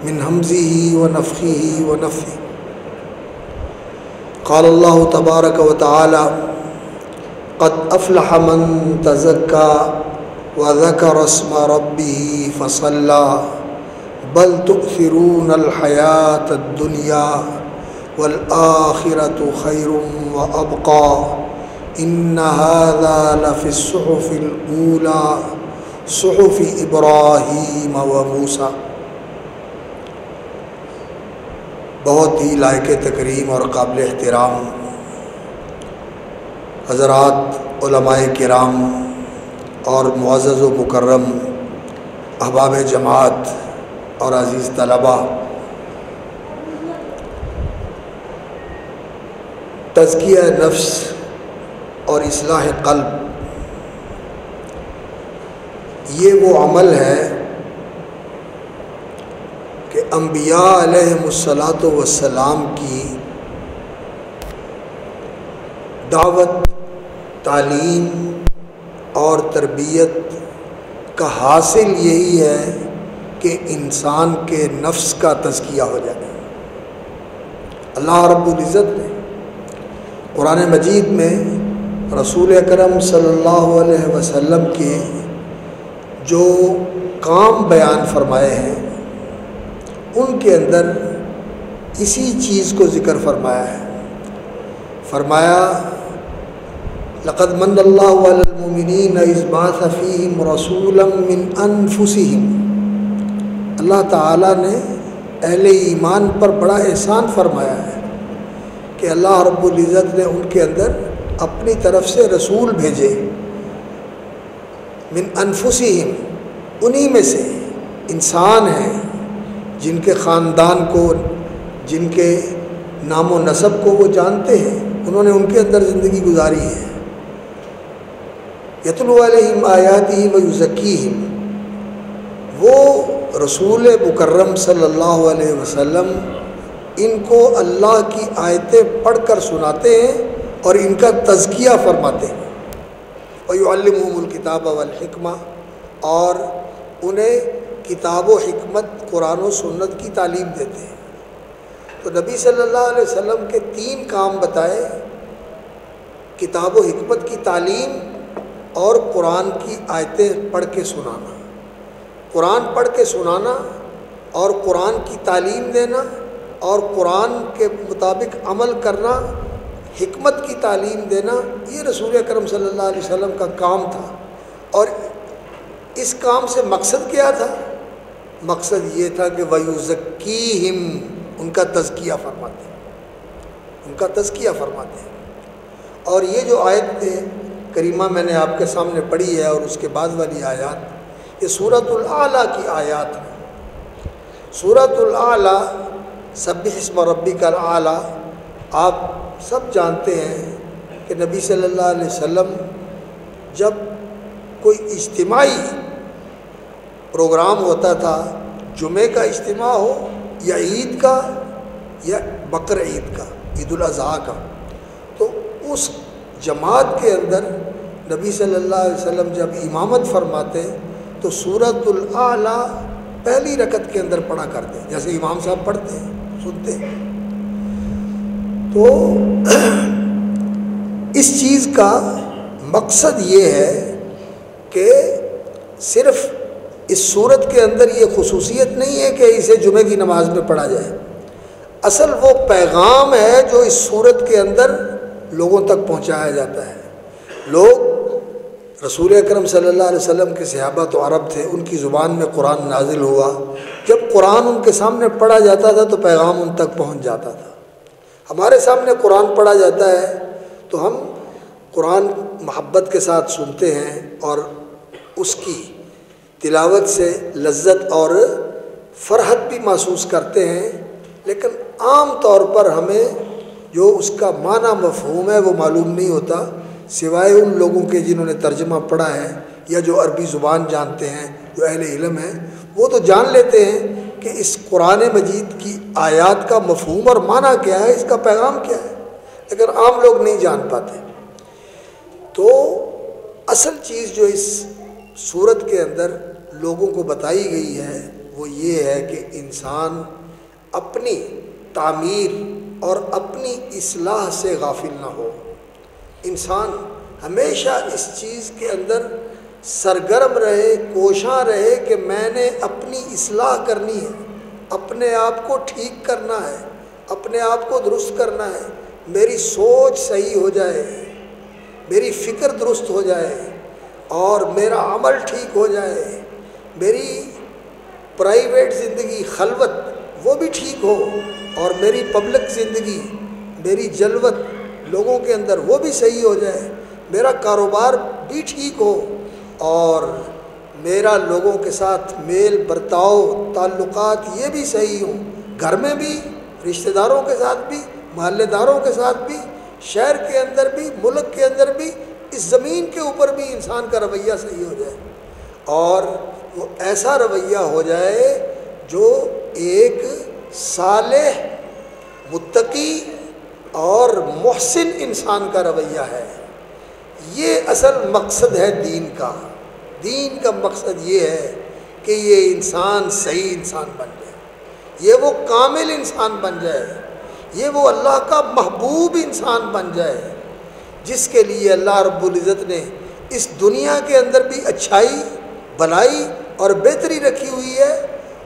من همزه ونفخه ونفثه. قال الله تبارك وتعالى: قد أفلح من تزكى وذكر اسم ربه فصلى بل تؤثرون الحياة الدنيا والآخرة خير وأبقى إن هذا لفي الصحف الأولى صحف إبراهيم وموسى. بہت ہی لائق تکریم اور قابل احترام حضرات علماء کرام اور معزز و مکرم احباب جماعت اور عزیز طلباء، تزکیہ نفس اور اصلاح قلب یہ وہ عمل ہے کہ انبیاء علیہم الصلاۃ والسلام کی دعوت، تعلیم اور تربیت کا حاصل یہی ہے کہ انسان کے نفس کا تزکیہ ہو جائے. اللہ رب العزت نے قرآن مجید میں رسول اکرم صلی اللہ علیہ وسلم کے جو کام بیان فرمائے ہیں ان کے اندر اسی چیز کو ذکر فرمایا ہے. فرمایا: لقد من اللہ علی المؤمنین اذ بعث فیہم رسولا من انفسہم. اللہ تعالیٰ نے اہل ایمان پر بڑا احسان فرمایا ہے کہ اللہ رب العزت نے ان کے اندر اپنی طرف سے رسول بھیجے. من انفسہم، انہی میں سے انسان ہیں جن کے خاندان کو، جن کے نام و نسب کو وہ جانتے ہیں، انہوں نے ان کے اندر زندگی گزاری ہے. یتلو علیہم آیاتہ ویزکیہم، وہ رسول مکرم صلی اللہ علیہ وسلم ان کو اللہ کی آیتیں پڑھ کر سناتے ہیں اور ان کا تزکیہ فرماتے ہیں. وَيُعَلِّمُهُمُ الْكِتَابَ وَالْحِكْمَةَ، اور انہیں کتاب و حکمت، قرآن و سنت کی تعلیم دیتے ہیں. تو نبی صلی اللہ علیہ وسلم کے 3 کام بتائے: کتاب و حکمت کی تعلیم اور قرآن کی آیتیں پڑھ کے سنانا. قرآن پڑھ کے سنانا اور قرآن کی تعلیم دینا اور قرآن کے مطابق عمل کرنا، حکمت کی تعلیم دینا، یہ رسول اکرم صلی اللہ علیہ وسلم کا کام تھا. اور اس کام سے مقصد کیا تھا؟ مقصد یہ تھا کہ وَيُزَكِّيهِمْ، ان کا تزکیہ فرماتے ہیں، ان کا تزکیہ فرماتے ہیں. اور یہ جو آیت کریمہ میں نے آپ کے سامنے پڑھی ہے اور اس کے بعد والی آیات، یہ سورۃ الاعلیٰ کی آیات ہیں. سورۃ الاعلیٰ، سبح اسم ربک الاعلیٰ، آپ سب جانتے ہیں کہ نبی صلی اللہ علیہ وسلم جب کوئی اجتماعی پروگرام ہوتا تھا، جمعہ کا اجتماع ہو یا عید کا یا بقر عید کا، عید الاضحیٰ کا، تو اس جماعت کے اندر نبی صلی اللہ علیہ وسلم جب امامت فرماتے تو سورۃ الاعلیٰ پہلی رکعت کے اندر پڑھا کرتے، جیسے امام صاحب پڑھتے ہیں، سنتے ہیں. تو اس چیز کا مقصد یہ ہے کہ صرف اس صورت کے اندر یہ خصوصیت نہیں ہے کہ اسے جمعہ کی نماز میں پڑھا جائے. اصل وہ پیغام ہے جو اس صورت کے اندر لوگوں تک پہنچایا جاتا ہے. لوگ رسول اکرم صلی اللہ علیہ وسلم کے صحابہ تو عرب تھے، ان کی زبان میں قرآن نازل ہوا. جب قرآن ان کے سامنے پڑھا جاتا تھا تو پیغام ان تک پہنچ جاتا تھا. ہمارے سامنے قرآن پڑھا جاتا ہے تو ہم قرآن محبت کے ساتھ سنتے ہیں اور اس کی تلاوت سے لذت اور فرحت بھی محسوس کرتے ہیں، لیکن عام طور پر ہمیں جو اس کا معنی مفہوم ہے وہ معلوم نہیں ہوتا، سوائے ان لوگوں کے جنہوں نے ترجمہ پڑھا ہے یا جو عربی زبان جانتے ہیں، جو اہل علم ہیں، وہ تو جان لیتے ہیں کہ اس قرآن مجید کی آیات کا مفہوم اور معنی کیا ہے، اس کا پیغام کیا ہے، لیکن عام لوگ نہیں جان پاتے. تو اصل چیز جو اس صورت کے اندر لوگوں کو بتائی گئی ہے وہ یہ ہے کہ انسان اپنی تعمیر اور اپنی اصلاح سے غافل نہ ہو۔ انسان ہمیشہ اس چیز کے اندر سرگرم رہے، کوشاں رہے کہ میں نے اپنی اصلاح کرنی ہے، اپنے آپ کو ٹھیک کرنا ہے، اپنے آپ کو درست کرنا ہے، میری سوچ صحیح ہو جائے، میری فکر درست ہو جائے اور میرا عمل ٹھیک ہو جائے، میری پرائیویٹ زندگی خلوت وہ بھی ٹھیک ہو اور میری پبلک زندگی، میری جلوت لوگوں کے اندر وہ بھی صحیح ہو جائے، میرا کاروبار بھی ٹھیک ہو اور میرا لوگوں کے ساتھ میل برتاؤ تعلقات یہ بھی صحیح ہوں، گھر میں بھی، رشتہ داروں کے ساتھ بھی، محلے داروں کے ساتھ بھی، شہر کے اندر بھی، ملک کے اندر بھی، اس زمین کے اوپر بھی انسان کا رویہ صحیح ہو جائے اور وہ ایسا رویہ ہو جائے جو ایک صالح، متقی اور محسن انسان کا رویہ ہے۔ یہ اصل مقصد ہے دین کا۔ دین کا مقصد یہ ہے کہ یہ انسان صحیح انسان بن جائے، یہ وہ کامل انسان بن جائے، یہ وہ اللہ کا محبوب انسان بن جائے جس کے لیے اللہ رب العزت نے اس دنیا کے اندر بھی اچھائی، بھلائی اور بہتری رکھی ہوئی ہے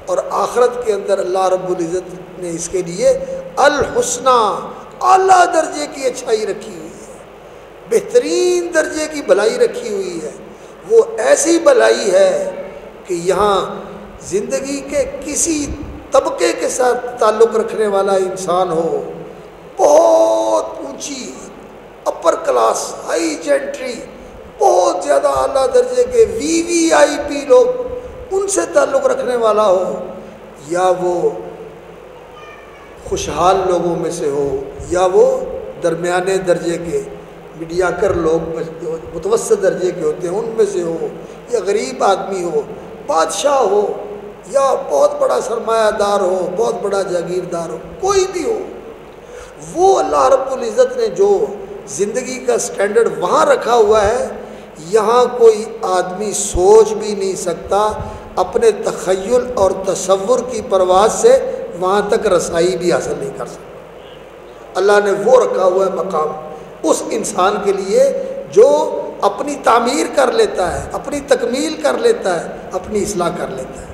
اور آخرت کے اندر اللہ رب العزت نے اس کے لیے الحسنہ، اعلیٰ درجے کی اچھائی رکھی ہوئی ہے، بہترین درجے کی بھلائی رکھی ہوئی ہے۔ وہ ایسی بھلائی ہے کہ یہاں زندگی کے کسی طبقے کے ساتھ تعلق رکھنے والا انسان ہو، بہت اونچی اپر کلاس، ہائی جینٹری، بہت زیادہ اعلیٰ درجے کے VVIP لوگ ان سے تعلق رکھنے والا ہو، یا وہ خوشحال لوگوں میں سے ہو، یا وہ درمیانے درجے کے میڈیاکر لوگ میں متوسط درجے کے ہوتے ہیں ان میں سے ہو، یا غریب آدمی ہو، بادشاہ ہو، یا بہت بڑا سرمایہ دار ہو، بہت بڑا جاگیردار ہو، کوئی بھی ہو، وہ اللہ رب العزت نے جو زندگی کا سٹینڈرڈ وہاں رکھا ہوا ہے، یہاں کوئی آدمی سوچ بھی نہیں سکتا، اپنے تخیل اور تصور کی پرواز سے وہاں تک رسائی بھی حاصل نہیں کر سکتا۔ اللہ نے وہ رکھا ہوا ہے مقام اس انسان کے لیے جو اپنی تعمیر کر لیتا ہے، اپنی تکمیل کر لیتا ہے، اپنی اصلاح کر لیتا ہے۔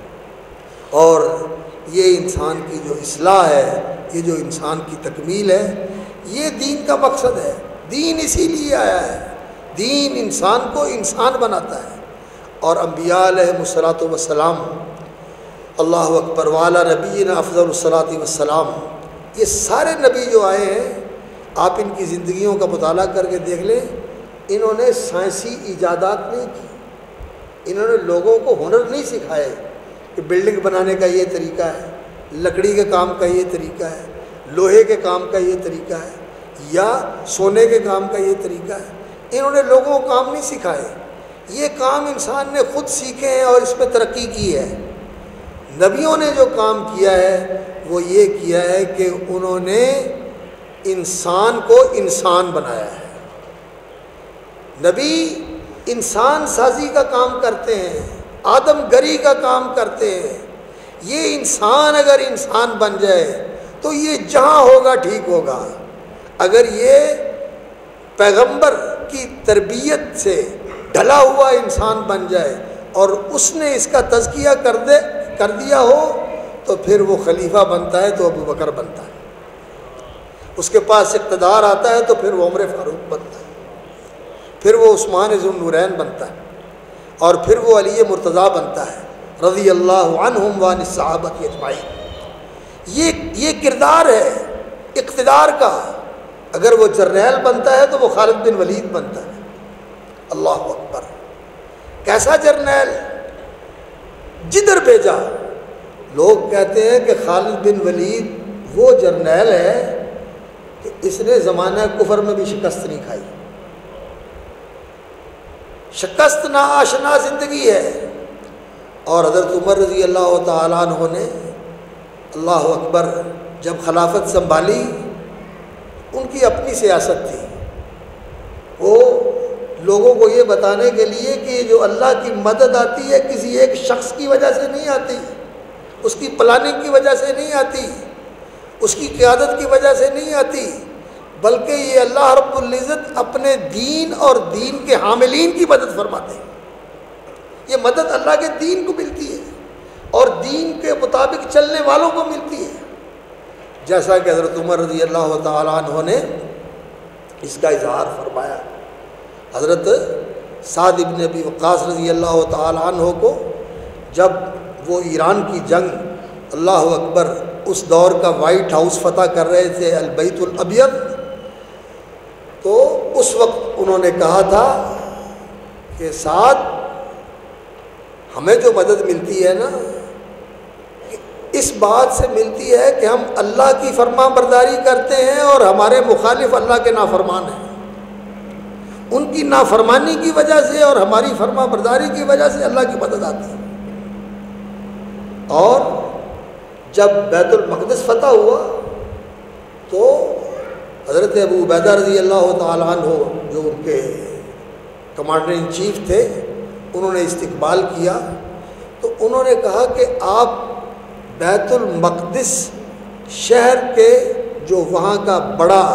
اور یہ انسان کی جو اصلاح ہے، یہ جو انسان کی تکمیل ہے، یہ دین کا مقصد ہے۔ دین اسی لیے آیا ہے، دین انسان کو انسان بناتا ہے۔ اور انبیاء علیہ الصلاۃ والسلام، اللہ اکبر، وعلی نبینا افضل الصلاۃ والسلام، یہ سارے نبی جو آئے ہیں، آپ ان کی زندگیوں کا مطالعہ کر کے دیکھ لیں، انہوں نے سائنسی ایجادات نہیں کی، انہوں نے لوگوں کو ہنر نہیں سکھائے کہ بلڈنگ بنانے کا یہ طریقہ ہے، لکڑی کے کام کا یہ طریقہ ہے، لوہے کے کام کا یہ طریقہ ہے، یا سونے کے کام کا یہ طریقہ ہے۔ انہوں نے لوگوں کو کام نہیں سکھائے، یہ کام انسان نے خود سیکھے ہیں اور اس پہ ترقی کی ہے۔ نبیوں نے جو کام کیا ہے وہ یہ کیا ہے کہ انہوں نے انسان کو انسان بنایا ہے۔ نبی انسان سازی کا کام کرتے ہیں، آدم گری کا کام کرتے ہیں۔ یہ انسان اگر انسان بن جائے تو یہ جہاں ہوگا ٹھیک ہوگا۔ اگر یہ پیغمبر کی تربیت سے ڈھلا ہوا انسان بن جائے اور اس نے اس کا تزکیہ کر دیا ہو تو پھر وہ خلیفہ بنتا ہے تو ابو بکر بنتا ہے، اس کے پاس اقتدار آتا ہے تو پھر وہ عمر فاروق بنتا ہے، پھر وہ عثمان ذو النورین بنتا ہے، اور پھر وہ علی مرتضیٰ بنتا ہے رضی اللہ عنہم وعن الصحابۃ اجمعین۔ یہ کردار ہے اقتدار کا۔ اگر وہ جرنیل بنتا ہے تو وہ خالد بن ولید بنتا ہے۔ اللہ اکبر، کیسا جرنیل، جدھر بھیجا۔ لوگ کہتے ہیں کہ خالد بن ولید وہ جرنیل ہے کہ اس نے زمانہ کفر میں بھی شکست نہیں کھائی، شکست نا آشنا زندگی ہے۔ اور حضرت عمر رضی اللہ تعالیٰ عنہ نے، اللہ اکبر، جب خلافت سنبھالی، ان کی اپنی سیاست تھی، وہ لوگوں کو یہ بتانے کے لیے کہ جو اللہ کی مدد آتی ہے کسی ایک شخص کی وجہ سے نہیں آتی، اس کی پلاننگ کی وجہ سے نہیں آتی، اس کی قیادت کی وجہ سے نہیں آتی، بلکہ یہ اللہ رب العزت اپنے دین اور دین کے حاملین کی مدد فرماتے ہیں۔ یہ مدد اللہ کے دین کو ملتی ہے اور دین کے مطابق چلنے والوں کو ملتی ہے، جیسا کہ حضرت عمر رضی اللہ تعالیٰ عنہ نے اس کا اظہار فرمایا۔ حضرت سعد ابن ابی وقاص رضی اللہ تعالیٰ عنہ کو جب وہ ایران کی جنگ، اللہ اکبر، اس دور کا وائٹ ہاؤس فتح کر رہے تھے، البیت الابیض، تو اس وقت انہوں نے کہا تھا کہ سعد، ہمیں جو مدد ملتی ہے نا، اس بات سے ملتی ہے کہ ہم اللہ کی فرما برداری کرتے ہیں اور ہمارے مخالف اللہ کے نافرمان ہیں۔ ان کی نافرمانی کی وجہ سے اور ہماری فرما برداری کی وجہ سے اللہ کی مدد آتی ہے۔ اور جب بیت المقدس فتح ہوا تو حضرت ابو عبیدہ رضی اللہ تعالیٰ عنہ، جو ان کے کمانڈر ان چیف تھے، انہوں نے استقبال کیا تو انہوں نے کہا کہ آپ بیت المقدس شہر کے جو وہاں کا بڑا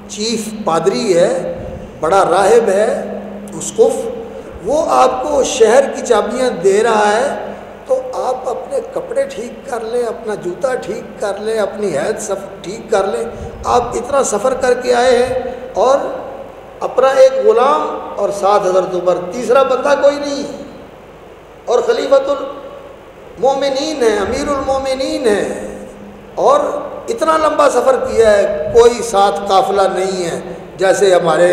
چیف پادری ہے، بڑا راہب ہے، اسقف، وہ آپ کو شہر کی چابیاں دے رہا ہے، تو آپ اپنے کپڑے ٹھیک کر لیں، اپنا جوتا ٹھیک کر لیں، اپنی حیض ٹھیک کر لیں۔ آپ اتنا سفر کر کے آئے ہیں اور اپنا ایک غلام اور ساتھ حضرت عمر، تیسرا بندہ کوئی نہیں، اور خلیفۃ المومنین ہے، امیر المومنین ہے، اور اتنا لمبا سفر کیا ہے، کوئی ساتھ قافلہ نہیں ہے جیسے ہمارے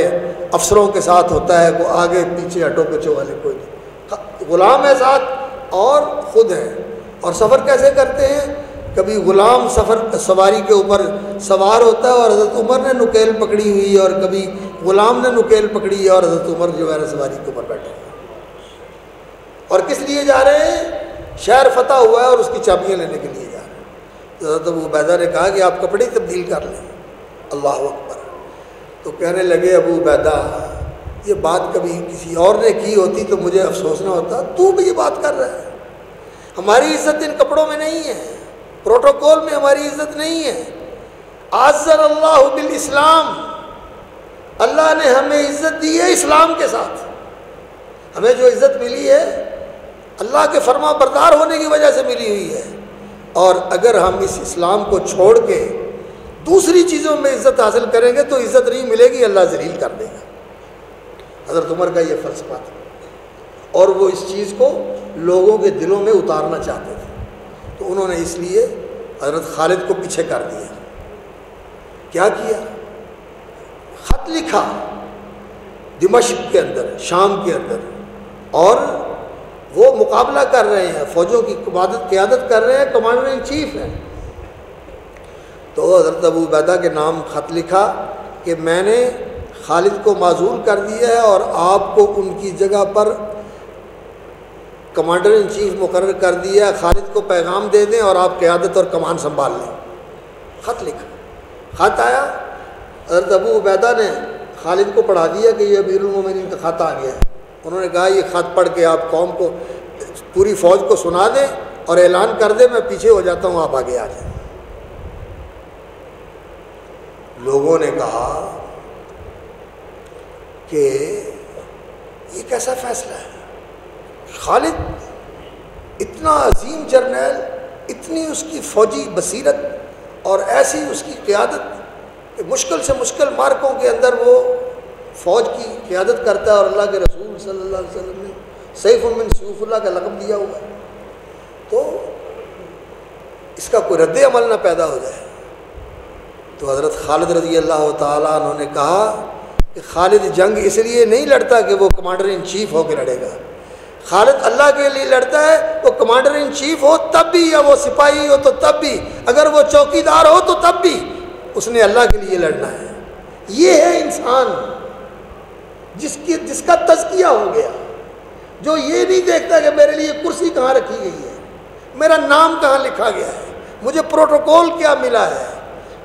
افسروں کے ساتھ ہوتا ہے، وہ آگے پیچھے ہٹو پچھو والے کوئی نہیں، غلام ہے ساتھ اور خود ہے۔ اور سفر کیسے کرتے ہیں؟ کبھی غلام سواری کے اوپر سوار ہوتا ہے اور حضرت عمر نے نکیل پکڑی ہوئی ہے، اور کبھی غلام نے نکیل پکڑی ہے اور حضرت عمر جو ہے سواری کے اوپر بیٹھے ہیں۔ اور کس لیے جا رہے ہیں؟ شہر فتح ہوا ہے اور اس کی چابیاں لینے کے لیے جا رہے ہیں۔ حضرت ابو عبیدہ نے کہا کہ آپ کپڑے تبدیل کر لیں۔ اللہ اکبر۔ تو کہنے لگے ابو عبیدہ، یہ بات کبھی کسی اور نے کی ہوتی تو مجھے افسوس نہ ہوتا، تو بھی یہ بات کر رہا ہے۔ ہماری عزت ان کپڑوں میں نہیں ہے، پروٹوکول میں ہماری عزت نہیں ہے۔ عزّر اللہ بالاسلام، اللہ نے ہمیں عزت دی ہے اسلام کے ساتھ۔ ہمیں جو عزت ملی ہے اللہ کے فرما بردار ہونے کی وجہ سے ملی ہوئی ہے، اور اگر ہم اس اسلام کو چھوڑ کے دوسری چیزوں میں عزت حاصل کریں گے تو عزت نہیں ملے گی، اللہ ذلیل کر دے گا۔ حضرت عمر کا یہ فلسفہ تھا، اور وہ اس چیز کو لوگوں کے دلوں میں اتارنا چاہتے تھے، تو انہوں نے اس لیے حضرت خالد کو پیچھے کر دیا۔ کیا کیا؟ خط لکھا دمشق کے اندر، شام کے اندر، اور وہ مقابلہ کر رہے ہیں، فوجوں کی قیادت کر رہے ہیں، کمانڈر ان چیف ہیں۔ تو حضرت ابو عبیدہ کے نام خط لکھا کہ میں نے خالد کو معزول کر دیا ہے اور آپ کو ان کی جگہ پر کمانڈر ان چیف مقرر کر دیا ہے، خالد کو پیغام دے دیں اور آپ قیادت اور کمان سنبھال لیں۔ خط لکھا، خط آیا، حضرت ابو عبیدہ نے خالد کو پڑھا دیا کہ یہ امیر المومنین کا خط آ گیا ہے۔ انہوں نے کہا یہ خط پڑھ کے آپ قوم کو، پوری فوج کو سنا دیں اور اعلان کر دیں میں پیچھے ہو جاتا ہوں، آپ آگے آ جائیں۔ لوگوں نے کہا کہ یہ کیسا فیصلہ ہے؟ خالد اتنا عظیم جرنیل، اتنی اس کی فوجی بصیرت اور ایسی اس کی قیادت کہ مشکل سے مشکل مارکوں کے اندر وہ فوج کی قیادت کرتا ہے، اور اللہ کے رسول صلی اللہ علیہ وسلم نے سیف من سیوف اللہ کا لقب دیا ہوا ہے، تو اس کا کوئی رد عمل نہ پیدا ہو جائے۔ تو حضرت خالد رضی اللہ تعالیٰ عنہ نے کہا کہ خالد جنگ اس لیے نہیں لڑتا کہ وہ کمانڈر ان چیف ہو کے لڑے گا، خالد اللہ کے لیے لڑتا ہے، وہ کمانڈر ان چیف ہو تب بھی، یا وہ سپاہی ہو تو تب بھی، اگر وہ چوکیدار ہو تو تب بھی اس نے اللہ کے لیے لڑنا ہے۔ یہ ہے انسان جس کا تزکیہ ہو گیا، جو یہ نہیں دیکھتا کہ میرے لیے کرسی کہاں رکھی گئی ہے، میرا نام کہاں لکھا گیا ہے، مجھے پروٹوکول کیا ملا ہے،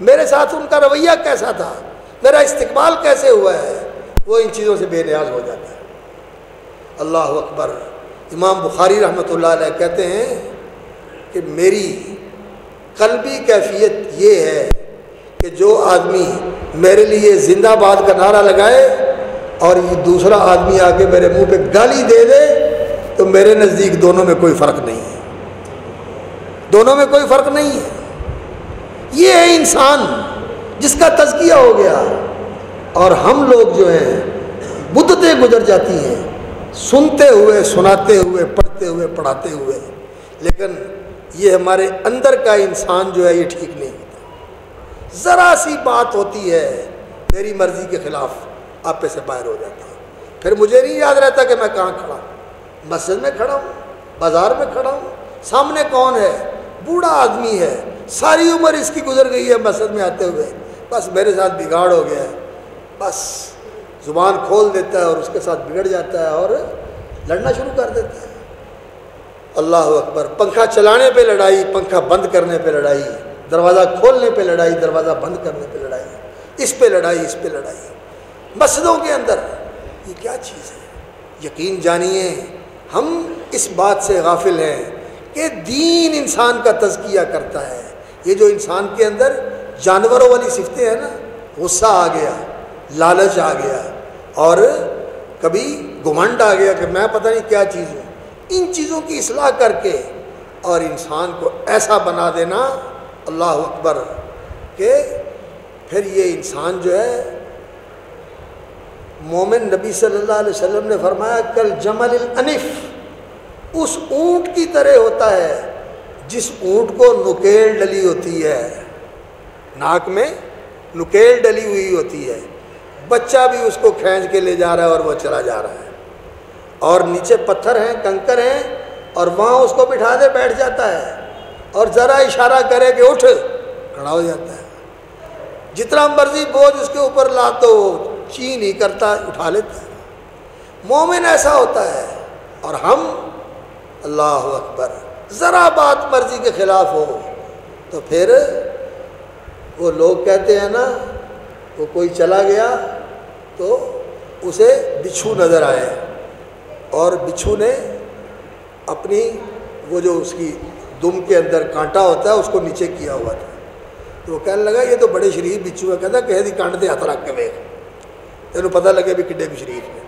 میرے ساتھ ان کا رویہ کیسا تھا، میرا استقبال کیسے ہوا ہے، وہ ان چیزوں سے بے نیاز ہو جاتا ہے۔ اللہ اکبر۔ امام بخاری رحمۃ اللہ علیہ کہتے ہیں کہ میری قلبی کیفیت یہ ہے کہ جو آدمی میرے لیے زندہ باد کا نعرہ لگائے اور یہ دوسرا آدمی آ کے میرے منہ پہ گالی دے دے تو میرے نزدیک دونوں میں کوئی فرق نہیں ہے، دونوں میں کوئی فرق نہیں ہے۔ یہ ہے انسان جس کا تزکیہ ہو گیا، اور ہم لوگ جو ہیں مدتیں گزر جاتی ہیں سنتے ہوئے، سناتے ہوئے، پڑھتے ہوئے، پڑھاتے ہوئے، لیکن یہ ہمارے اندر کا انسان جو ہے یہ ٹھیک نہیں ہوتا۔ ذرا سی بات ہوتی ہے میری مرضی کے خلاف آپے سے باہر ہو جاتا ہے، پھر مجھے نہیں یاد رہتا کہ میں کہاں کھڑا ہوں، مسجد میں کھڑا ہوں، بازار میں کھڑا ہوں، سامنے کون ہے، بوڑھا آدمی ہے، ساری عمر اس کی گزر گئی ہے مسجد میں آتے ہوئے، بس میرے ساتھ بگاڑ ہو گیا ہے، بس زبان کھول دیتا ہے اور اس کے ساتھ بگڑ جاتا ہے اور لڑنا شروع کر دیتا ہے۔ اللہ اکبر، پنکھا چلانے پہ لڑائی، پنکھا بند کرنے پہ لڑائی، دروازہ کھولنے پہ لڑائی، دروازہ بند کرنے پہ لڑائی، اس پہ لڑائی، اس پہ لڑائی، مسجدوں کے اندر۔ یہ کیا چیز ہے؟ یقین جانیے ہم اس بات سے غافل ہیں کہ دین انسان کا تزکیہ کرتا ہے۔ یہ جو انسان کے اندر جانوروں والی صفتیں ہیں نا، غصہ آ گیا، لالچ آ گیا اور کبھی گھمنڈ آ گیا کہ میں پتہ نہیں کیا چیز ہوں، ان چیزوں کی اصلاح کر کے اور انسان کو ایسا بنا دینا، اللہ اکبر، کہ پھر یہ انسان جو ہے مومن، نبی صلی اللہ علیہ وسلم نے فرمایا کل جمل الانف، اس اونٹ کی طرح ہوتا ہے جس اونٹ کو نکیل ڈلی ہوتی ہے، ناک میں نکیل ڈلی ہوئی ہوتی ہے، بچہ بھی اس کو کھینچ کے لے جا رہا ہے اور وہ چلا جا رہا ہے، اور نیچے پتھر ہیں، کنکر ہیں، اور وہاں اس کو بٹھا دے بیٹھ جاتا ہے، اور ذرا اشارہ کرے کہ اٹھ، کھڑا ہو جاتا ہے، جتنا مرضی بوجھ اس کے اوپر لا تو چی نہیں کرتا، اٹھا لیتا ہے۔ مومن ایسا ہوتا ہے، اور ہم اللہ اکبر ذرا بات مرضی کے خلاف ہو تو پھر وہ لوگ کہتے ہیں نا، وہ کوئی چلا گیا تو اسے بچھو نظر آئے اور بچھو نے اپنی وہ جو اس کی دم کے اندر کانٹا ہوتا ہے اس کو نیچے کیا ہوا تھا، تو وہ کہنے لگا یہ تو بڑے شریف بچھو ہے، کہتا کہ دی کانٹ دے ہاتھ رکھ کے ویکھ، تینوں پتہ لگے بھی کڈے بھی شریف ہے،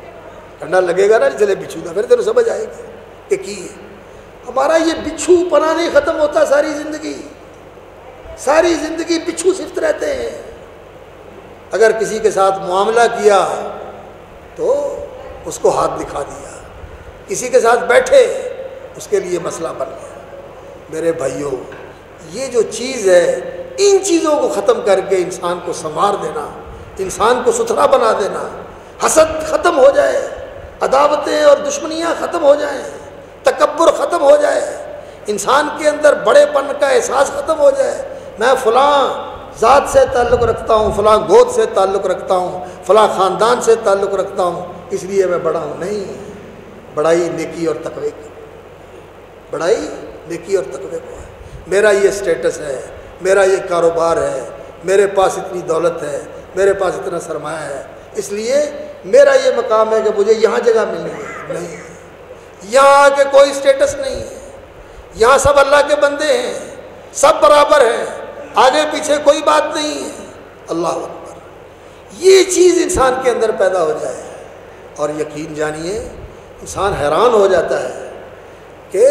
کنڈا لگے گا نا جلے بچھو کا، پھر تینوں سمجھ آئے گی کہ کی ہے۔ ہمارا یہ بچھو پنا نہیں ختم ہوتا، ساری زندگی بچھو صفت رہتے ہیں۔ اگر کسی کے ساتھ معاملہ کیا تو اس کو ہاتھ دکھا دیا، کسی کے ساتھ بیٹھے اس کے لیے مسئلہ بن گیا۔ میرے بھائیوں، یہ جو چیز ہے، ان چیزوں کو ختم کر کے انسان کو سنوار دینا، انسان کو ستھرا بنا دینا، حسد ختم ہو جائے، عداوتیں اور دشمنیاں ختم ہو جائیں، تکبر ختم ہو جائے، انسان کے اندر بڑے پن کا احساس ختم ہو جائے، میں فلاں ذات سے تعلق رکھتا ہوں، فلاں گود سے تعلق رکھتا ہوں، فلاں خاندان سے تعلق رکھتا ہوں، اس لیے میں بڑا ہوں۔ نہیں، بڑائی نیکی اور تقوی کی، بڑائی نیکی اور تقوی کو ہے۔ میرا یہ سٹیٹس ہے، میرا یہ کاروبار ہے، میرے پاس اتنی دولت ہے، میرے پاس اتنا سرمایہ ہے، اس لیے میرا یہ مقام ہے کہ مجھے یہاں جگہ ملنی ہے۔ نہیں، یہاں کے کوئی سٹیٹس نہیں ہے، یہاں سب اللہ کے بندے ہیں، سب برابر ہیں، آگے پیچھے کوئی بات نہیں ہے۔ اللہ اکبر، یہ چیز انسان کے اندر پیدا ہو جائے اور یقین جانیے انسان حیران ہو جاتا ہے کہ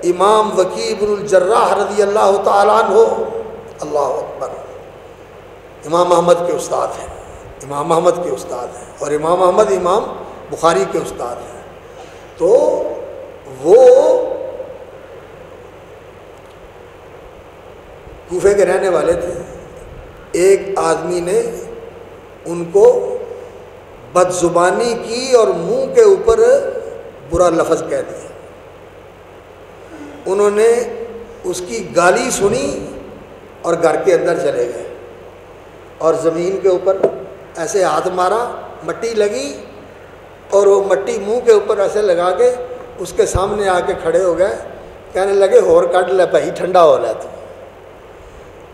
امام وکیع بن الجراح رضی اللہ تعالیٰ عنہ، اللہ اکبر، امام احمد کے استاد ہیں، امام احمد کے استاد ہیں، اور امام احمد امام بخاری کے استاد ہیں، تو وہ کوفے کے رہنے والے تھے۔ ایک آدمی نے ان کو بدزبانی کی اور منہ کے اوپر برا لفظ کہہ دیا، انہوں نے اس کی گالی سنی اور گھر کے اندر چلے گئے اور زمین کے اوپر ایسے ہاتھ مارا، مٹی لگی اور وہ مٹی منہ کے اوپر ایسے لگا کے اس کے سامنے آ کے کھڑے ہو گئے، کہنے لگے ہور کڈ لے بھائی، ٹھنڈا ہو لے،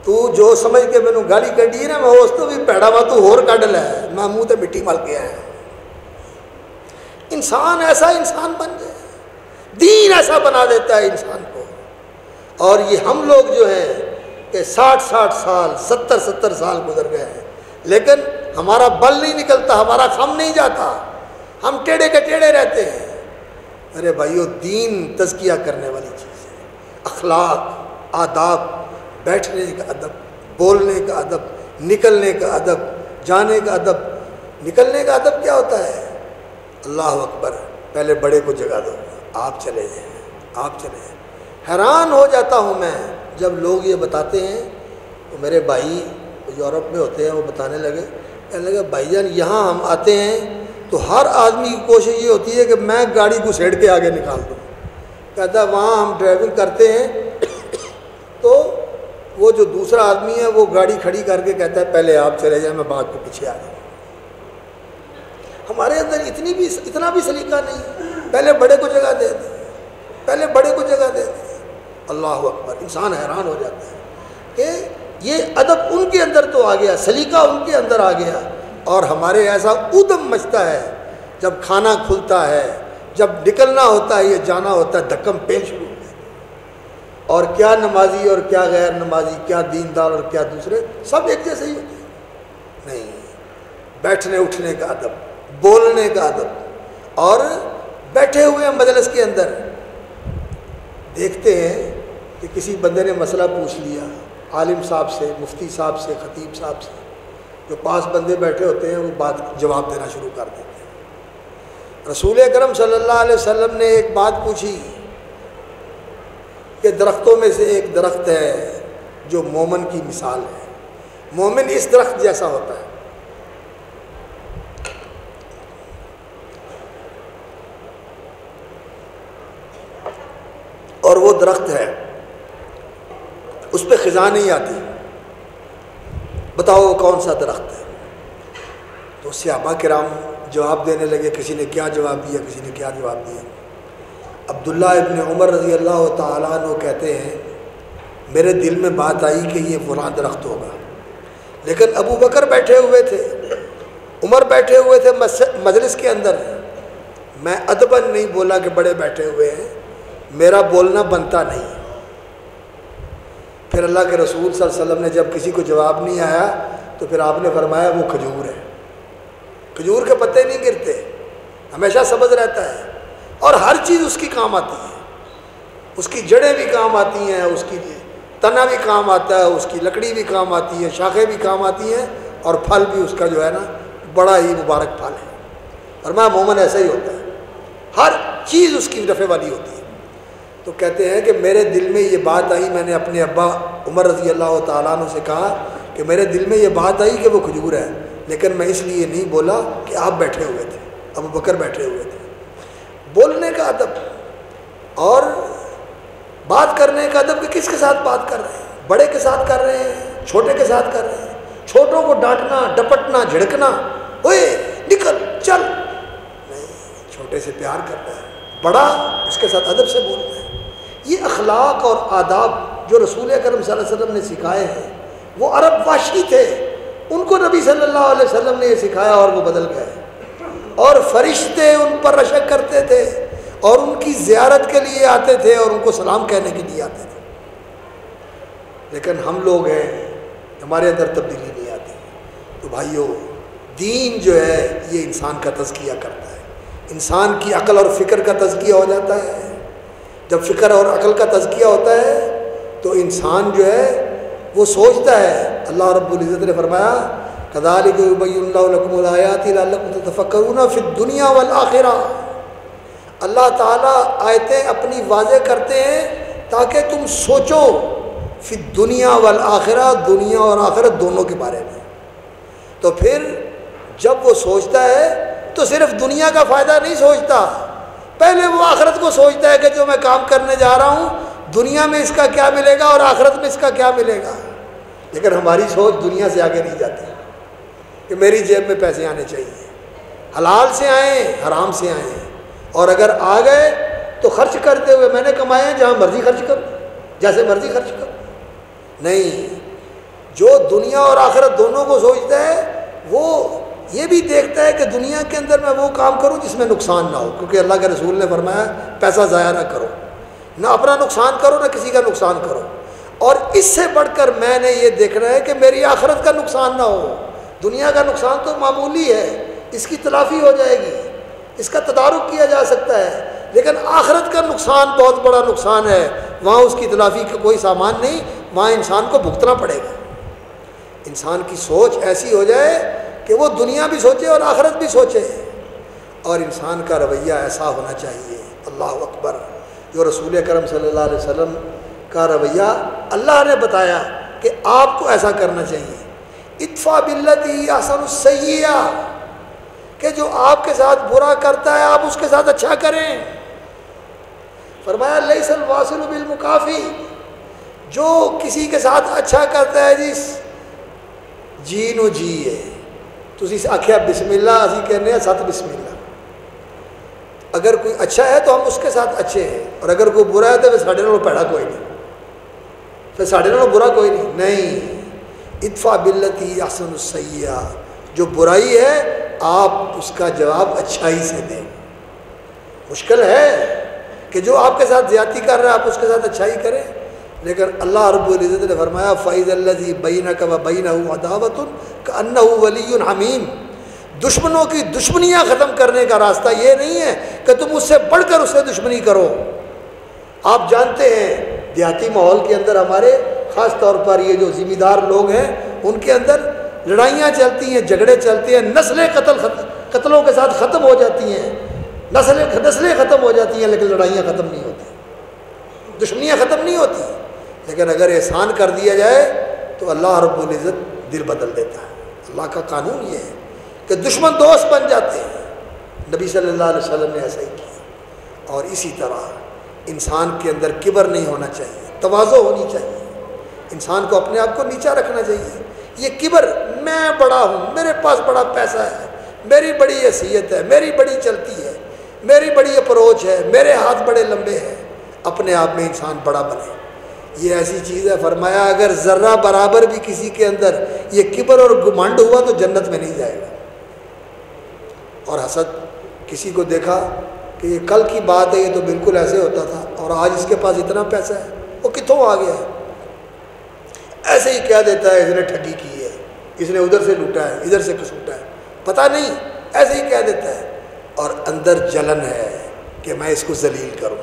تو جو سمجھ کے میں نے گالی کڈی ہے نا، میں اس تو بھی پیڑا وا، تو ہور کڈ لے، میں منہ تے مٹی مل کے آیا۔ انسان ایسا انسان بن جائے، دین ایسا بنا دیتا ہے انسان کو، اور یہ ہم لوگ جو ہیں کہ 60 سال 70 سال گزر گئے ہیں، لیکن ہمارا بل نہیں نکلتا، ہمارا خم نہیں جاتا، ہم ٹیڑھے کے ٹیڑھے رہتے ہیں۔ ارے بھائیو، دین تزکیہ کرنے والی چیز ہے، اخلاق، آداب، بیٹھنے کا ادب، بولنے کا ادب، نکلنے کا ادب، جانے کا ادب۔ نکلنے کا ادب کیا ہوتا ہے؟ اللہ اکبر، پہلے بڑے کو جگہ دو، آپ چلے جائیں، آپ چلے جائیں۔ حیران ہو جاتا ہوں میں جب لوگ یہ بتاتے ہیں، تو میرے بھائی یورپ میں ہوتے ہیں، وہ بتانے لگے، کہنے لگے بھائی جان یہاں ہم آتے ہیں تو ہر آدمی کی کوشش یہ ہوتی ہے کہ میں گاڑی گھسیڑ کے آگے نکال دوں۔ کہتا ہے وہاں ہم ڈرائیونگ کرتے ہیں تو وہ جو دوسرا آدمی ہے وہ گاڑی کھڑی کر کے کہتا ہے پہلے آپ چلے جائیں، میں بعد کے پیچھے آ جاؤں۔ ہمارے اندر اتنا بھی سلیقہ نہیں، پہلے بڑے کو جگہ دے دیں، پہلے بڑے کو جگہ دے دیں۔ اللہ اکبر، انسان حیران ہو جاتا ہے کہ یہ ادب ان کے اندر تو آ گیا، سلیقہ ان کے اندر آ گیا، اور ہمارے ایسا ادم مچتا ہے جب کھانا کھلتا ہے، جب نکلنا ہوتا ہے، یہ جانا ہوتا ہے، دھکم پین شروع ہو جاتا ہے۔ اور کیا نمازی اور کیا غیر نمازی، کیا دیندار اور کیا دوسرے، سب ایک جیسے ہی ہوتے ہیں؟ نہیں، بیٹھنے اٹھنے کا ادب، بولنے کا ادب۔ اور بیٹھے ہوئے مجلس کے اندر دیکھتے ہیں کہ کسی بندے نے مسئلہ پوچھ لیا عالم صاحب سے، مفتی صاحب سے، خطیب صاحب سے، جو پاس بندے بیٹھے ہوتے ہیں وہ بات جواب دینا شروع کر دیتے ہیں۔ رسول اکرم صلی اللہ علیہ وسلم نے ایک بات پوچھی کہ درختوں میں سے ایک درخت ہے جو مومن کی مثال ہے، مومن اس درخت جیسا ہوتا ہے۔ اور وہ درخت ہے، اس پہ خزاں نہیں آتی، بتاؤ وہ کون سا درخت ہے؟ تو صحابہ کرام جواب دینے لگے، کسی نے کیا جواب دیا، کسی نے کیا جواب دیا۔ عبداللہ ابن عمر رضی اللہ تعالیٰ عنہ کہتے ہیں میرے دل میں بات آئی کہ یہ فلاں درخت ہوگا، لیکن ابو بکر بیٹھے ہوئے تھے، عمر بیٹھے ہوئے تھے مجلس کے اندر، میں ادباً نہیں بولا کہ بڑے بیٹھے ہوئے ہیں، میرا بولنا بنتا نہیں۔ پھر اللہ کے رسول صلی اللہ علیہ وسلم نے جب کسی کو جواب نہیں آیا تو پھر آپ نے فرمایا وہ کھجور ہے، کھجور کے پتے نہیں گرتے، ہمیشہ سبز رہتا ہے، اور ہر چیز اس کی کام آتی ہے، اس کی جڑیں بھی کام آتی ہیں، اس کی تنا بھی کام آتا ہے، اس کی لکڑی بھی کام آتی ہے، شاخیں بھی کام آتی ہیں، اور پھل بھی اس کا جو ہے نا بڑا ہی مبارک پھل ہے۔ فرمایا مومن ایسا ہی ہوتا ہے، ہر چیز اس کی نفع والی ہوتی ہے۔ تو کہتے ہیں کہ میرے دل میں یہ بات آئی، میں نے اپنے ابا عمر رضی اللہ تعالیٰ عنہ سے کہا کہ میرے دل میں یہ بات آئی کہ وہ کھجور ہے، لیکن میں اس لیے نہیں بولا کہ آپ بیٹھے ہوئے تھے، ابو بکر بیٹھے ہوئے تھے۔ بولنے کا ادب اور بات کرنے کا ادب، کہ کس کے ساتھ بات کر رہے ہیں، بڑے کے ساتھ کر رہے ہیں، چھوٹے کے ساتھ کر رہے ہیں، چھوٹوں کو ڈانٹنا، ڈپٹنا، جھڑکنا، اوے نکل چل، نہیں، چھوٹے سے پیار کرنا ہے، بڑا اس کے ساتھ ادب سے بولنا ہے۔ یہ اخلاق اور آداب جو رسول اکرم صلی اللہ علیہ وسلم نے سکھائے ہیں، وہ عرب وحشی تھے، ان کو نبی صلی اللہ علیہ وسلم نے یہ سکھایا اور وہ بدل گئے، اور فرشتے ان پر رشک کرتے تھے اور ان کی زیارت کے لیے آتے تھے اور ان کو سلام کہنے کے لیے آتے تھے۔ لیکن ہم لوگ ہیں، ہمارے اندر تبدیلی نہیں آتی۔ تو بھائیو، دین جو ہے یہ انسان کا تزکیہ کرتا ہے، انسان کی عقل اور فکر کا تزکیہ ہو جاتا ہے۔ جب فکر اور عقل کا تزکیہ ہوتا ہے تو انسان جو ہے وہ سوچتا ہے۔ اللہ رب العزت نے فرمایا كَذَلِكَ يُبَيِّنُ اللَّهُ لَكُمُ الْآيَاتِ لَعَلَّكُمْ تَتَفَكَّرُونَ فِي الدُّنْيَا وَالْآخِرَةِ۔ اللہ تعالیٰ آیتیں اپنی واضح کرتے ہیں تاکہ تم سوچو، فی الدنیا والآخرہ، دنیا اور آخرت دونوں کے بارے میں۔ تو پھر جب وہ سوچتا ہے تو صرف دنیا کا فائدہ نہیں سوچتا، پہلے وہ آخرت کو سوچتا ہے کہ جو میں کام کرنے جا رہا ہوں دنیا میں اس کا کیا ملے گا اور آخرت میں اس کا کیا ملے گا۔ لیکن ہماری سوچ دنیا سے آگے نہیں جاتی کہ میری جیب میں پیسے آنے چاہیے، حلال سے آئیں حرام سے آئیں، اور اگر آ گئے تو خرچ کرتے ہوئے میں نے کمائے ہیں جہاں مرضی خرچ کرو، جیسے مرضی خرچ کرو۔ نہیں، جو دنیا اور آخرت دونوں کو سوچتا ہے وہ یہ بھی دیکھتا ہے کہ دنیا کے اندر میں وہ کام کروں جس میں نقصان نہ ہو، کیونکہ اللہ کے رسول نے فرمایا پیسہ ضائع نہ کرو۔ نہ اپنا نقصان کرو نہ کسی کا نقصان کرو، اور اس سے بڑھ کر میں نے یہ دیکھنا ہے کہ میری آخرت کا نقصان نہ ہو۔ دنیا کا نقصان تو معمولی ہے، اس کی تلافی ہو جائے گی، اس کا تدارک کیا جا سکتا ہے، لیکن آخرت کا نقصان بہت بڑا نقصان ہے، وہاں اس کی تلافی کا کوئی سامان نہیں، وہاں انسان کو بھگتنا پڑے گا۔ انسان کی سوچ ایسی ہو جائے کہ وہ دنیا بھی سوچے اور آخرت بھی سوچے، اور انسان کا رویہ ایسا ہونا چاہیے۔ اللہ اکبر، جو رسول اکرم صلی اللہ علیہ وسلم کا رویہ اللہ نے بتایا کہ آپ کو ایسا کرنا چاہیے۔ ادفع باللتی احسن السیئہ، کہ جو آپ کے ساتھ برا کرتا ہے آپ اس کے ساتھ اچھا کریں۔ فرمایا لیس الواصل بالمکافی، جو کسی کے ساتھ اچھا کرتا ہے جی نو جی ہے، تسی آکھیا بسم اللہ، اسی کہنے ہیں سات بسم اللہ۔ اگر کوئی اچھا ہے تو ہم اس کے ساتھ اچھے ہیں، اور اگر کوئی برا ہے تو پھر ساڑھے نالوں پیڑا کوئی نہیں، پھر ساڑھے نالوں برا کوئی نہیں۔ ادفع باللتی احسن السیئہ، جو برائی ہے آپ اس کا جواب اچھائی سے دیں۔ مشکل ہے کہ جو آپ کے ساتھ زیادتی کر رہا ہے آپ اس کے ساتھ اچھائی کریں، لیکن اللہ رب العزت نے فرمایا فَإِذَا الَّذِي بَيْنَكَ وَبَيْنَهُ عَدَاوَةٌ كَأَنَّهُ وَلِيٌّ حَمِيمٌ۔ دشمنوں کی دشمنیاں ختم کرنے کا راستہ یہ نہیں ہے کہ تم اس سے بڑھ کر اس سے دشمنی کرو۔ آپ جانتے ہیں دیہاتی ماحول کے اندر ہمارے خاص طور پر یہ جو ذمہ دار لوگ ہیں ان کے اندر لڑائیاں چلتی ہیں، جھگڑے چلتے ہیں، نسلیں قتلوں کے ساتھ ختم ہو جاتی ہیں، نسلیں ختم ہو جاتی ہیں، لیکن لڑائیاں ختم نہیں ہوتی، دشمنیاں ختم نہیں ہوتی۔ لیکن اگر احسان کر دیا جائے تو اللہ رب العزت دل بدل دیتا ہے۔ اللہ کا قانون یہ ہے کہ دشمن دوست بن جاتے ہیں، نبی صلی اللہ علیہ وسلم نے ایسا ہی کیا۔ اور اسی طرح انسان کے اندر کبر نہیں ہونا چاہیے، تواضع ہونی چاہیے، انسان کو اپنے آپ کو نیچا رکھنا چاہیے۔ یہ کبر، میں بڑا ہوں، میرے پاس بڑا پیسہ ہے، میری بڑی حیثیت ہے، میری بڑی چلتی ہے، میری بڑی اپروچ ہے، میرے ہاتھ بڑے لمبے ہیں، اپنے آپ میں انسان بڑا بنے، یہ ایسی چیز ہے۔ فرمایا اگر ذرہ برابر بھی کسی کے اندر یہ کبر اور گھمنڈ ہوا تو جنت میں نہیں جائے گا۔ اور حسد، کسی کو دیکھا کہ یہ کل کی بات ہے، یہ تو بالکل ایسے ہوتا تھا اور آج اس کے پاس اتنا پیسہ ہے، وہ کتوں آ گیا ہے، ایسے ہی کہہ دیتا ہے اس نے ٹھگی کی ہے، اس نے ادھر سے لوٹا ہے، ادھر سے کسوٹا ہے، پتہ نہیں، ایسے ہی کہہ دیتا ہے، اور اندر جلن ہے کہ میں اس کو ذلیل کروں،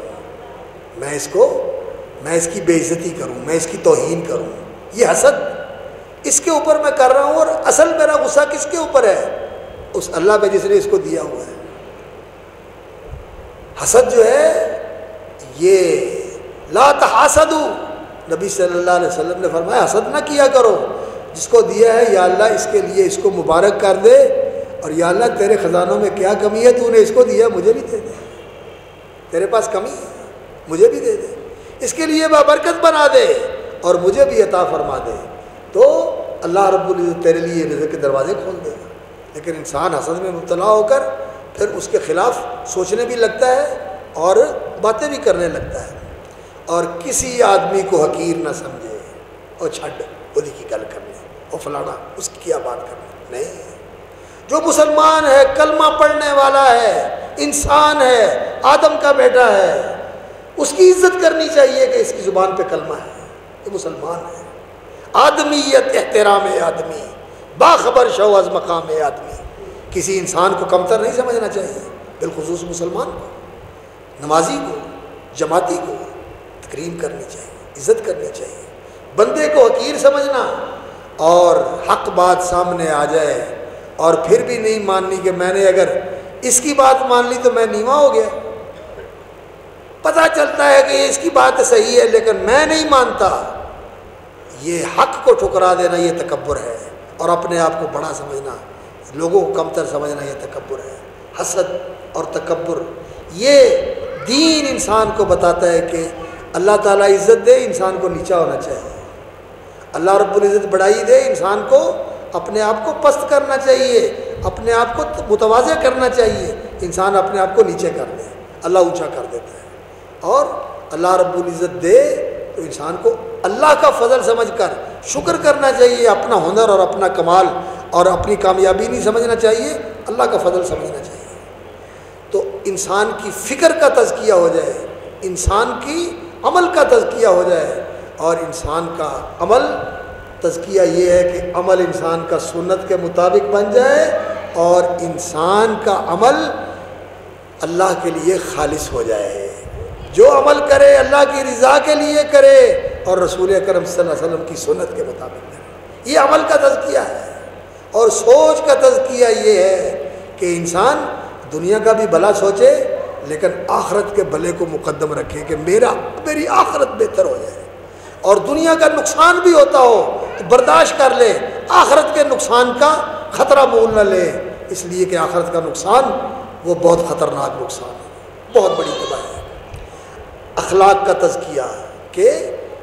میں اس کی بے عزتی کروں، میں اس کی توہین کروں۔ یہ حسد اس کے اوپر میں کر رہا ہوں، اور اصل میرا غصہ کس کے اوپر ہے؟ اس اللہ پہ جس نے اس کو دیا ہوا ہے۔ حسد جو ہے یہ لا تحاسدوا، نبی صلی اللہ علیہ وسلم نے فرمایا حسد نہ کیا کرو، جس کو دیا ہے یا اللہ اس کے لیے اس کو مبارک کر دے، اور یا اللہ تیرے خزانوں میں کیا کمی ہے، تو نے اس کو دیا مجھے بھی دے دے، تیرے پاس کمی ہے مجھے بھی دے دے، اس کے لیے بابرکت بنا دے اور مجھے بھی عطا فرما دے، تو اللہ رب العزت تیرے لیے رزق کے دروازے کھول دے گا۔ لیکن انسان حسد میں مبتلا ہو کر پھر اس کے خلاف سوچنے بھی لگتا ہے اور باتیں بھی کرنے لگتا ہے، اور کسی آدمی کو حقیر نہ سمجھے، اور چھڈ وہی کی گل کرنے، اور فلانا اس کی کیا بات کرنا، نہیں۔ جو مسلمان ہے، کلمہ پڑھنے والا ہے، انسان ہے، آدم کا بیٹا ہے، اس کی عزت کرنی چاہیے کہ اس کی زبان پہ کلمہ ہے، یہ مسلمان ہے۔ آدمیت احترام آدمی، باخبر شو از مقام آدمی، کسی انسان کو کمتر نہیں سمجھنا چاہیے، بالخصوص مسلمان کو، نمازی کو، جماعتی کو تکریم کرنی چاہیے، عزت کرنی چاہیے۔ بندے کو حقیر سمجھنا اور حق بات سامنے آ جائے اور پھر بھی نہیں ماننی کہ میں نے اگر اس کی بات مان لی تو میں نیواں ہو گیا، پتہ چلتا ہے کہ اس کی بات صحیح ہے لیکن میں نہیں مانتا، یہ حق کو ٹھکرا دینا یہ تکبر ہے، اور اپنے آپ کو بڑا سمجھنا، لوگوں کو کمتر سمجھنا یہ تکبر ہے۔ حسد اور تکبر، یہ دین انسان کو بتاتا ہے کہ اللہ تعالیٰ عزت دے، انسان کو نیچا ہونا چاہیے، اللہ رب العزت بڑائی دے، انسان کو اپنے آپ کو پست کرنا چاہیے، اپنے آپ کو متواضع کرنا چاہیے، انسان اپنے آپ کو نیچے کر دے، اللہ اونچا کر دیتا ہے، اور اللہ رب العزت دے تو انسان کو اللہ کا فضل سمجھ کر شکر کرنا چاہیے، اپنا ہنر اور اپنا کمال اور اپنی کامیابی نہیں سمجھنا چاہیے، اللہ کا فضل سمجھنا چاہیے۔ تو انسان کی فکر کا تزکیہ ہو جائے، انسان کی عمل کا تزکیہ ہو جائے، اور انسان کا عمل تزکیہ یہ ہے کہ عمل انسان کا سنت کے مطابق بن جائے اور انسان کا عمل اللہ کے لیے خالص ہو جائے، جو عمل کرے اللہ کی رضا کے لیے کرے اور رسول اکرم صلی اللہ علیہ وسلم کی سنت کے مطابق کرے، یہ عمل کا تزکیہ ہے۔ اور سوچ کا تزکیہ یہ ہے کہ انسان دنیا کا بھی بھلا سوچے لیکن آخرت کے بھلے کو مقدم رکھے کہ میری آخرت بہتر ہو جائے، اور دنیا کا نقصان بھی ہوتا ہو تو برداشت کر لے، آخرت کے نقصان کا خطرہ مول نہ لے، اس لیے کہ آخرت کا نقصان وہ بہت خطرناک نقصان ہے، بہت بڑی تباہی ہے۔ اخلاق کا تزکیہ کہ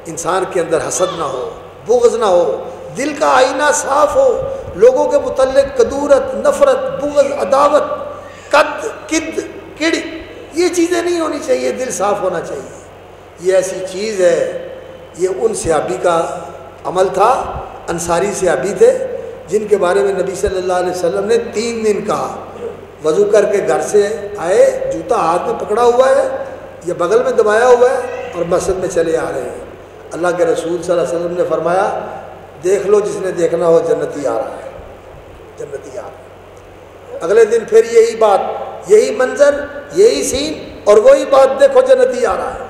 انسان کے اندر حسد نہ ہو، بغض نہ ہو، دل کا آئینہ صاف ہو، لوگوں کے متعلق کدورت، نفرت، بغض، عداوت، کد، کڑ، یہ چیزیں نہیں ہونی چاہیے، دل صاف ہونا چاہیے۔ یہ ایسی چیز ہے، یہ ان صحابی کا عمل تھا، انصاری صحابی تھے جن کے بارے میں نبی صلی اللہ علیہ وسلم نے 3 دن کہا، وضو کر کے گھر سے آئے، جوتا ہاتھ میں پکڑا ہوا ہے یا بغل میں دبایا ہوا ہے اور مسجد میں چلے آ رہے ہیں۔ اللہ کے رسول صلی اللہ علیہ وسلم نے فرمایا دیکھ لو جس نے دیکھنا ہو، جنتی آ رہا ہے، جنتی آ رہا ہے۔ اگلے دن پھر یہی بات، یہی منظر، یہی سین اور وہی بات، دیکھو جنتی آ رہا ہے۔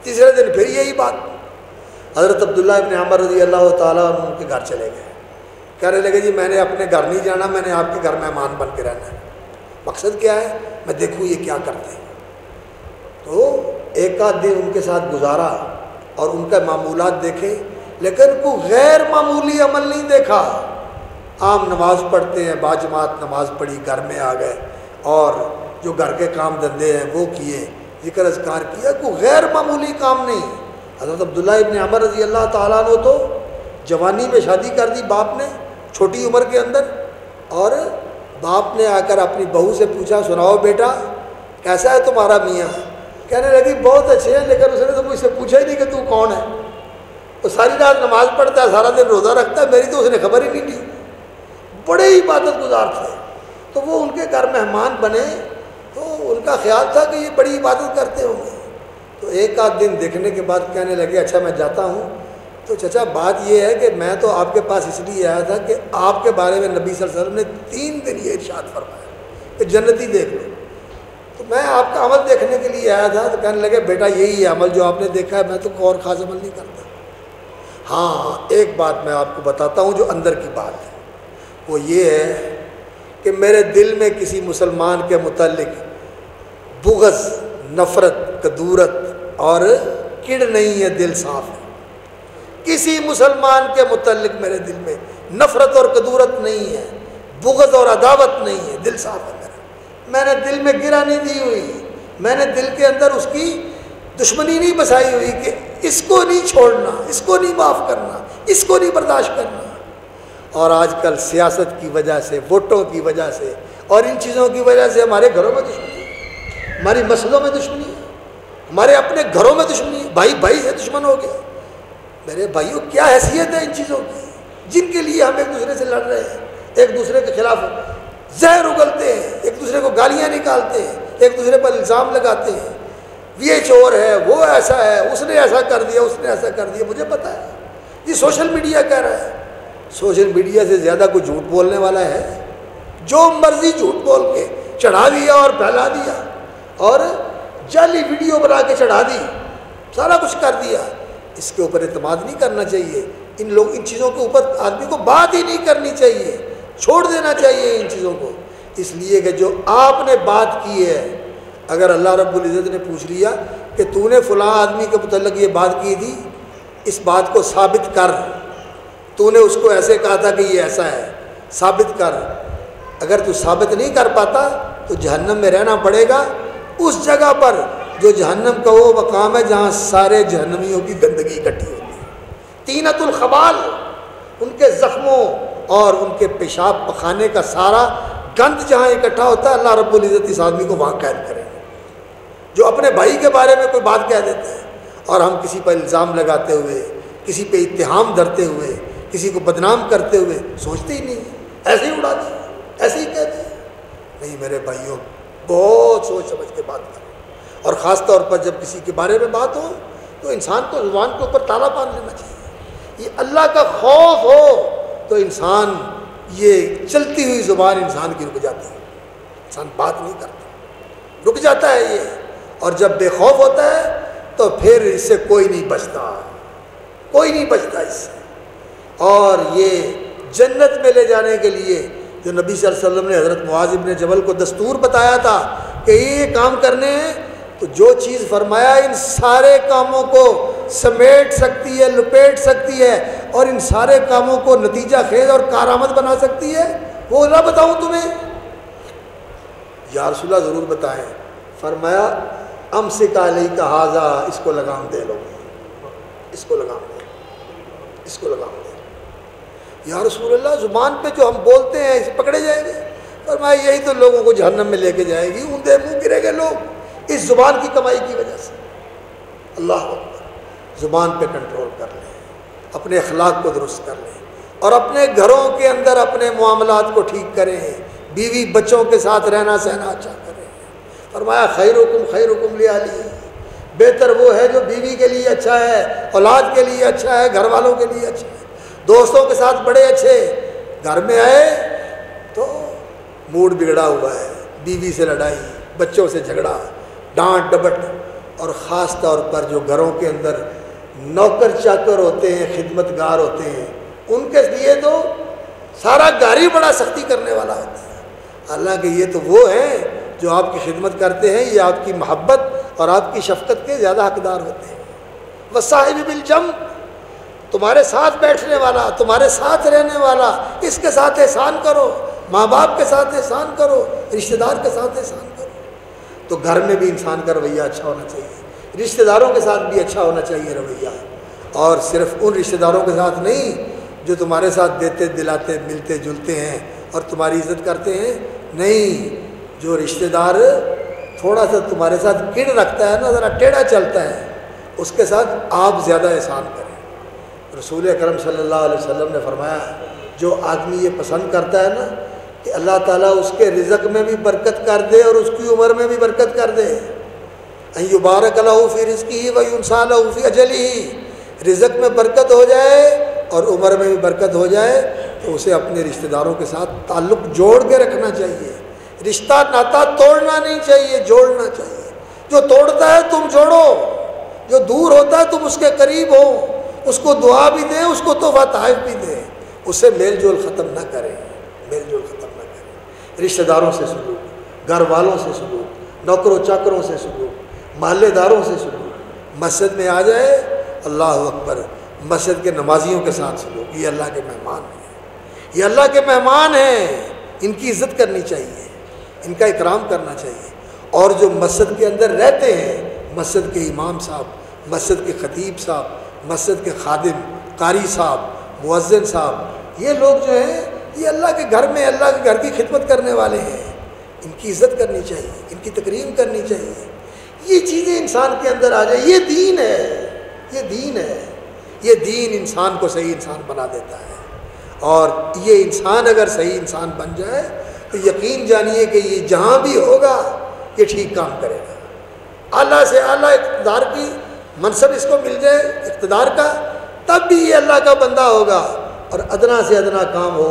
تیسرے دن پھر یہی بات۔ حضرت عبداللہ ابن عمر رضی اللہ تعالیٰ عنہ ان کے گھر چلے گئے، کہنے لگے جی میں نے اپنے گھر نہیں جانا، میں نے آپ کے گھر مہمان بن کے رہنا ہے۔ مقصد کیا ہے؟ میں دیکھوں یہ کیا کرتے ہیں۔ تو ایک آدھ دن ان کے ساتھ گزارا اور ان کا معمولات دیکھے، لیکن کوئی غیر معمولی عمل نہیں دیکھا۔ عام نماز پڑھتے ہیں، باجماعت نماز پڑھی، گھر میں آ گئے اور جو گھر کے کام دھندے ہیں وہ کیے، ذکر اذکار کیا، کوئی غیر معمولی کام نہیں۔ حضرت عبداللہ ابن عمر رضی اللہ تعالیٰ عنہ تو جوانی میں شادی کر دی باپ نے، چھوٹی عمر کے اندر، اور باپ نے آ کر اپنی بہو سے پوچھا سناؤ بیٹا کیسا ہے تمہارا میاں؟ کہنے لگی بہت اچھے ہیں، لیکن اس نے تو مجھ سے پوچھا ہی نہیں کہ تو کون ہے، وہ ساری رات نماز پڑھتا ہے، سارا دن روزہ رکھتا ہے، میری تو اس نے خبر ہی نہیں دی۔ بڑے عبادت گزار تھے، تو وہ ان کے گھر مہمان بنے تو ان کا خیال تھا کہ یہ بڑی عبادت کرتے ہوں گے۔ تو ایک آدھ دن دیکھنے کے بعد کہنے لگے اچھا میں جاتا ہوں۔ تو چچا بات یہ ہے کہ میں تو آپ کے پاس اس لیے آیا تھا کہ آپ کے بارے میں نبی صلی اللہ علیہ وسلم نے 3 دن یہ ارشاد فرمایا کہ جنتی دیکھ لو، تو میں آپ کا عمل دیکھنے کے لیے آیا تھا۔ تو کہنے لگے بیٹا یہی ہے عمل جو آپ نے دیکھا ہے، میں تو کوئی اور خاص عمل نہیں کرتا۔ ہاں ایک بات میں آپ کو بتاتا ہوں جو اندر کی بات ہے، وہ یہ ہے کہ میرے دل میں کسی مسلمان کے متعلق بغض، نفرت، کدورت اور کڑ نہیں ہے، دل صاف ہے۔ کسی مسلمان کے متعلق میرے دل میں نفرت اور کدورت نہیں ہے، بغض اور عداوت نہیں ہے، دل صاف ہے میرا۔ میں نے دل میں گرہ نہیں دی ہوئی، میں نے دل کے اندر اس کی دشمنی نہیں بسائی ہوئی کہ اس کو نہیں چھوڑنا، اس کو نہیں معاف کرنا، اس کو نہیں برداشت کرنا۔ اور آج کل سیاست کی وجہ سے، ووٹوں کی وجہ سے اور ان چیزوں کی وجہ سے ہمارے گھروں میں دشمنی ہے، ہماری مسجدوں میں دشمنی ہے، ہمارے اپنے گھروں میں دشمنی ہے، بھائی بھائی سے دشمن ہو گئے۔ میرے بھائیوں کیا حیثیت ہے ان چیزوں کی جن کے لیے ہم ایک دوسرے سے لڑ رہے ہیں، ایک دوسرے کے خلاف زہر اگلتے ہیں، ایک دوسرے کو گالیاں نکالتے ہیں، ایک دوسرے پر الزام لگاتے ہیں، یہ چور ہے، وہ ایسا ہے، اس نے ایسا کر دیا، اس نے ایسا کر دیا۔ مجھے پتا ہے یہ سوشل میڈیا کہہ رہا ہے، سوشل میڈیا سے زیادہ کوئی جھوٹ بولنے والا ہے؟ جو مرضی جھوٹ بول کے چڑھا دیا اور پھیلا دیا، اور جعلی ویڈیو بنا کے چڑھا دی، سارا کچھ کر دیا۔ اس کے اوپر اعتماد نہیں کرنا چاہیے، ان چیزوں کے اوپر آدمی کو بات ہی نہیں کرنی چاہیے، چھوڑ دینا چاہیے ان چیزوں کو، اس لیے کہ جو آپ نے بات کی ہے، اگر اللہ رب العزت نے پوچھ لیا کہ تو نے فلاں آدمی کے متعلق یہ بات کی تھی، اس بات کو ثابت کر، تو نے اس کو ایسے کہا تھا کہ یہ ایسا ہے، ثابت کر۔ اگر تو ثابت نہیں کر پاتا تو جہنم میں رہنا پڑے گا، اس جگہ پر جو جہنم کا وہ مقام ہے جہاں سارے جہنمیوں کی گندگی اکٹھی ہوتی ہے، طینۃ الخبال، ان کے زخموں اور ان کے پیشاب پخانے کا سارا گند جہاں اکٹھا ہوتا ہے، اللہ رب العزت اس آدمی کو وہاں قید کرے گا۔ جو اپنے بھائی کے بارے میں کوئی بات کہہ دیتے ہیں اور ہم کسی پر الزام لگاتے ہوئے، کسی پہ اتہام دھرتے ہوئے، کسی کو بدنام کرتے ہوئے سوچتے ہی نہیں، ایسے ہی اڑا دیں، ایسے ہی کہتے ہیں۔ نہیں میرے بھائیوں، بہت سوچ سمجھ کے بات کریں، اور خاص طور پر جب کسی کے بارے میں بات ہو تو انسان کو زبان کے اوپر تالا باندھ لینا چاہیے. یہ اللہ کا خوف ہو تو انسان یہ چلتی ہوئی زبان انسان کی رک جاتی ہے, انسان بات نہیں کرتا, رک جاتا ہے یہ. اور جب بے خوف ہوتا ہے تو پھر اس سے کوئی نہیں بچتا, کوئی نہیں بچتا اس سے. اور یہ جنت میں لے جانے کے لیے جو نبی صلی اللہ علیہ وسلم نے حضرت معاذ بن جبل کو دستور بتایا تھا کہ یہ کام کرنے ہیں, تو جو چیز فرمایا ان سارے کاموں کو سمیٹ سکتی ہے, لپیٹ سکتی ہے, اور ان سارے کاموں کو نتیجہ خیز اور کارآمد بنا سکتی ہے, وہ نہ بتاؤں تمہیں؟ یا رسول اللہ ضرور بتائیں. فرمایا امسک علیک ھذا, اس کو لگام دے لو, اس کو لگام دے, اس کو لگام دے. یا رسول اللہ زبان پہ جو ہم بولتے ہیں اسے پکڑے جائیں گے؟ فرمایا یہی تو لوگوں کو جہنم میں لے کے جائے گی, اوندے منہ گرے گے لوگ اس زبان کی کمائی کی وجہ سے. اللہ اکبر. زبان پہ کنٹرول کر لیں, اپنے اخلاق کو درست کر لیں, اور اپنے گھروں کے اندر اپنے معاملات کو ٹھیک کریں, بیوی بچوں کے ساتھ رہنا سہنا اچھا کریں. فرمایا خیرکم خیرکم لأہلہ, بہتر وہ ہے جو بیوی کے لیے اچھا ہے, اولاد کے لیے اچھا ہے, گھر والوں کے لیے اچھا ہے. دوستوں کے ساتھ بڑے اچھے, گھر میں آئے تو موڈ بگڑا ہوا ہے, بیوی سے لڑائی, بچوں سے جھگڑا, ڈانٹ ڈپٹ. اور خاص طور پر جو گھروں کے اندر نوکر چاکر ہوتے ہیں, خدمت گار ہوتے ہیں, ان کے لیے تو سارا گھر ہی بڑا سختی کرنے والا ہوتا ہے. حالانکہ یہ تو وہ ہیں جو آپ کی خدمت کرتے ہیں, یہ آپ کی محبت اور آپ کی شفقت کے زیادہ حقدار ہوتے ہیں. وصاحب بالجنب, تمہارے ساتھ بیٹھنے والا, تمہارے ساتھ رہنے والا, اس کے ساتھ احسان کرو, ماں باپ کے ساتھ احسان کرو, رشتہ دار کے ساتھ احسان کرو. تو گھر میں بھی انسان کا رویہ اچھا ہونا چاہیے, رشتہ داروں کے ساتھ بھی اچھا ہونا چاہیے رویہ. اور صرف ان رشتہ داروں کے ساتھ نہیں جو تمہارے ساتھ دیتے دلاتے ملتے جلتے ہیں اور تمہاری عزت کرتے ہیں, نہیں, جو رشتہ دار تھوڑا سا تمہارے ساتھ کڑ رکھتا ہے نا, ذرا ٹیڑھا چلتا ہے, اس کے ساتھ آپ زیادہ احسان کریں. رسول اکرم صلی اللہ علیہ وسلم نے فرمایا جو آدمی یہ پسند کرتا ہے نا کہ اللہ تعالیٰ اس کے رزق میں بھی برکت کر دے اور اس کی عمر میں بھی برکت کر دے, ان یبارک لہ فی رزقہ و ینسیٰ لہ فی اجلہ, رزق میں برکت ہو جائے اور عمر میں بھی برکت ہو جائے, تو اسے اپنے رشتہ داروں کے ساتھ تعلق جوڑ کے رکھنا چاہیے. رشتہ ناتا توڑنا نہیں چاہیے, جوڑنا چاہیے. جو توڑتا ہے تم جوڑو, جو دور ہوتا ہے تم اس کے قریب ہو, اس کو دعا بھی دیں, اس کو تحفہ تحائف بھی دیں, اس سے میل جول ختم نہ کریں, میل جول ختم نہ کریں. رشتہ داروں سے سلوک, گھر والوں سے سلوک, نوکروں چاکروں سے سلوک, محلے داروں سے سلوک. مسجد میں آ جائے, اللہ اکبر, مسجد کے نمازیوں کے ساتھ سلوک. یہ اللہ کے مہمان ہیں, یہ اللہ کے مہمان ہیں, ان کی عزت کرنی چاہیے, ان کا اکرام کرنا چاہیے. اور جو مسجد کے اندر رہتے ہیں, مسجد کے امام صاحب, مسجد کے خطیب صاحب, مسجد کے خادم, قاری صاحب, مؤذن صاحب, یہ لوگ جو ہیں یہ اللہ کے گھر میں اللہ کے گھر کی خدمت کرنے والے ہیں, ان کی عزت کرنی چاہیے, ان کی تکریم کرنی چاہیے. یہ چیزیں انسان کے اندر آ جائیں. یہ دین ہے, یہ دین ہے, یہ دین انسان کو صحیح انسان بنا دیتا ہے. اور یہ انسان اگر صحیح انسان بن جائے تو یقین جانیے کہ یہ جہاں بھی ہوگا یہ ٹھیک کام کرے گا. اعلیٰ سے اعلیٰ اقتدار کی منصب اس کو مل جائے اقتدار کا, تب بھی یہ اللہ کا بندہ ہوگا, اور ادنا سے ادنا کام ہو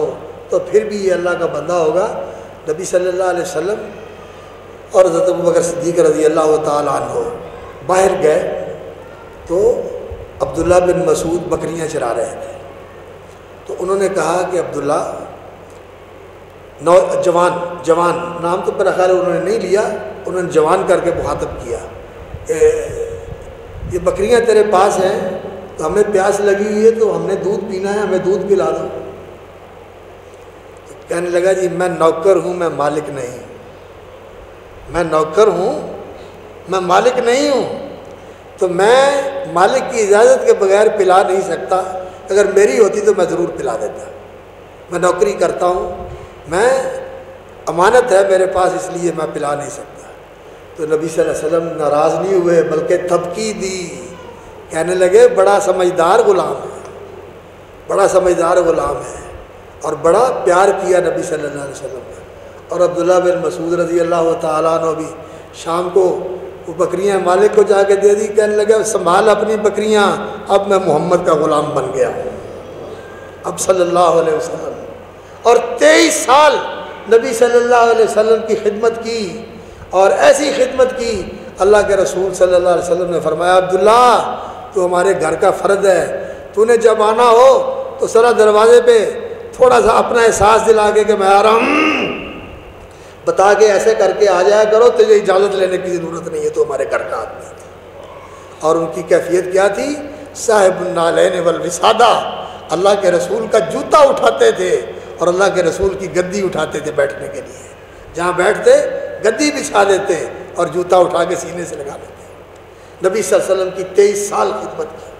تو پھر بھی یہ اللہ کا بندہ ہوگا. نبی صلی اللہ علیہ وسلم اور حضرت ابوبکر صدیق رضی اللہ تعالیٰ عنہ باہر گئے تو عبداللہ بن مسعود بکریاں چرا رہے تھے. تو انہوں نے کہا کہ عبداللہ, جوان نام تو میرا خیال انہوں نے نہیں لیا, انہوں نے جوان کر کے مخاطب کیا, یہ بکریاں تیرے پاس ہیں تو ہمیں پیاس لگی ہوئی ہے تو ہم نے دودھ پینا ہے, ہمیں دودھ پلا دو. تو کہنے لگا جی میں نوکر ہوں, میں مالک نہیں, میں نوکر ہوں, میں مالک نہیں ہوں, تو میں مالک کی اجازت کے بغیر پلا نہیں سکتا. اگر میری ہوتی تو میں ضرور پلا دیتا. میں نوکری کرتا ہوں, میں امانت ہے میرے پاس, اس لیے میں پلا نہیں سکتا. تو نبی صلی اللہ علیہ وسلم ناراض نہیں ہوئے بلکہ تھپکی دی, کہنے لگے بڑا سمجھدار غلام ہے, بڑا سمجھدار غلام ہے, اور بڑا پیار کیا نبی صلی اللہ علیہ وسلم نے. اور عبداللہ بن مسعود رضی اللہ تعالیٰ عنہ بھی شام کو وہ بکریاں مالک کو جا کے دے دی، کہنے لگا سنبھال اپنی بکریاں، اب میں محمد کا غلام بن گیا ہوں اب صلی اللہ علیہ وسلم۔ اور 23 سال نبی صلی اللہ علیہ وسلم کی خدمت کی، اور ایسی خدمت کی اللہ کے رسول صلی اللہ علیہ وسلم نے فرمایا عبداللہ تو ہمارے گھر کا فرد ہے، تو نے جب آنا ہو تو ذرا دروازے پہ تھوڑا سا اپنا احساس دلا کے کہ میں آ رہا ہوں بتا کے ایسے کر کے آ جایا کرو، تجھے اجازت لینے کی ضرورت نہیں ہے، تو ہمارے گھر کا آدمی تھا۔ اور ان کی کیفیت کیا تھی؟ صاحب النعلین والوسادہ، اللہ کے رسول کا جوتا اٹھاتے تھے اور اللہ کے رسول کی گدی اٹھاتے تھے بیٹھنے کے لیے، جہاں بیٹھتے گدی بچھا دیتے اور جوتا اٹھا کے سینے سے لگا دیتے۔ نبی صلی اللہ علیہ وسلم کی 23 سال خدمت کی،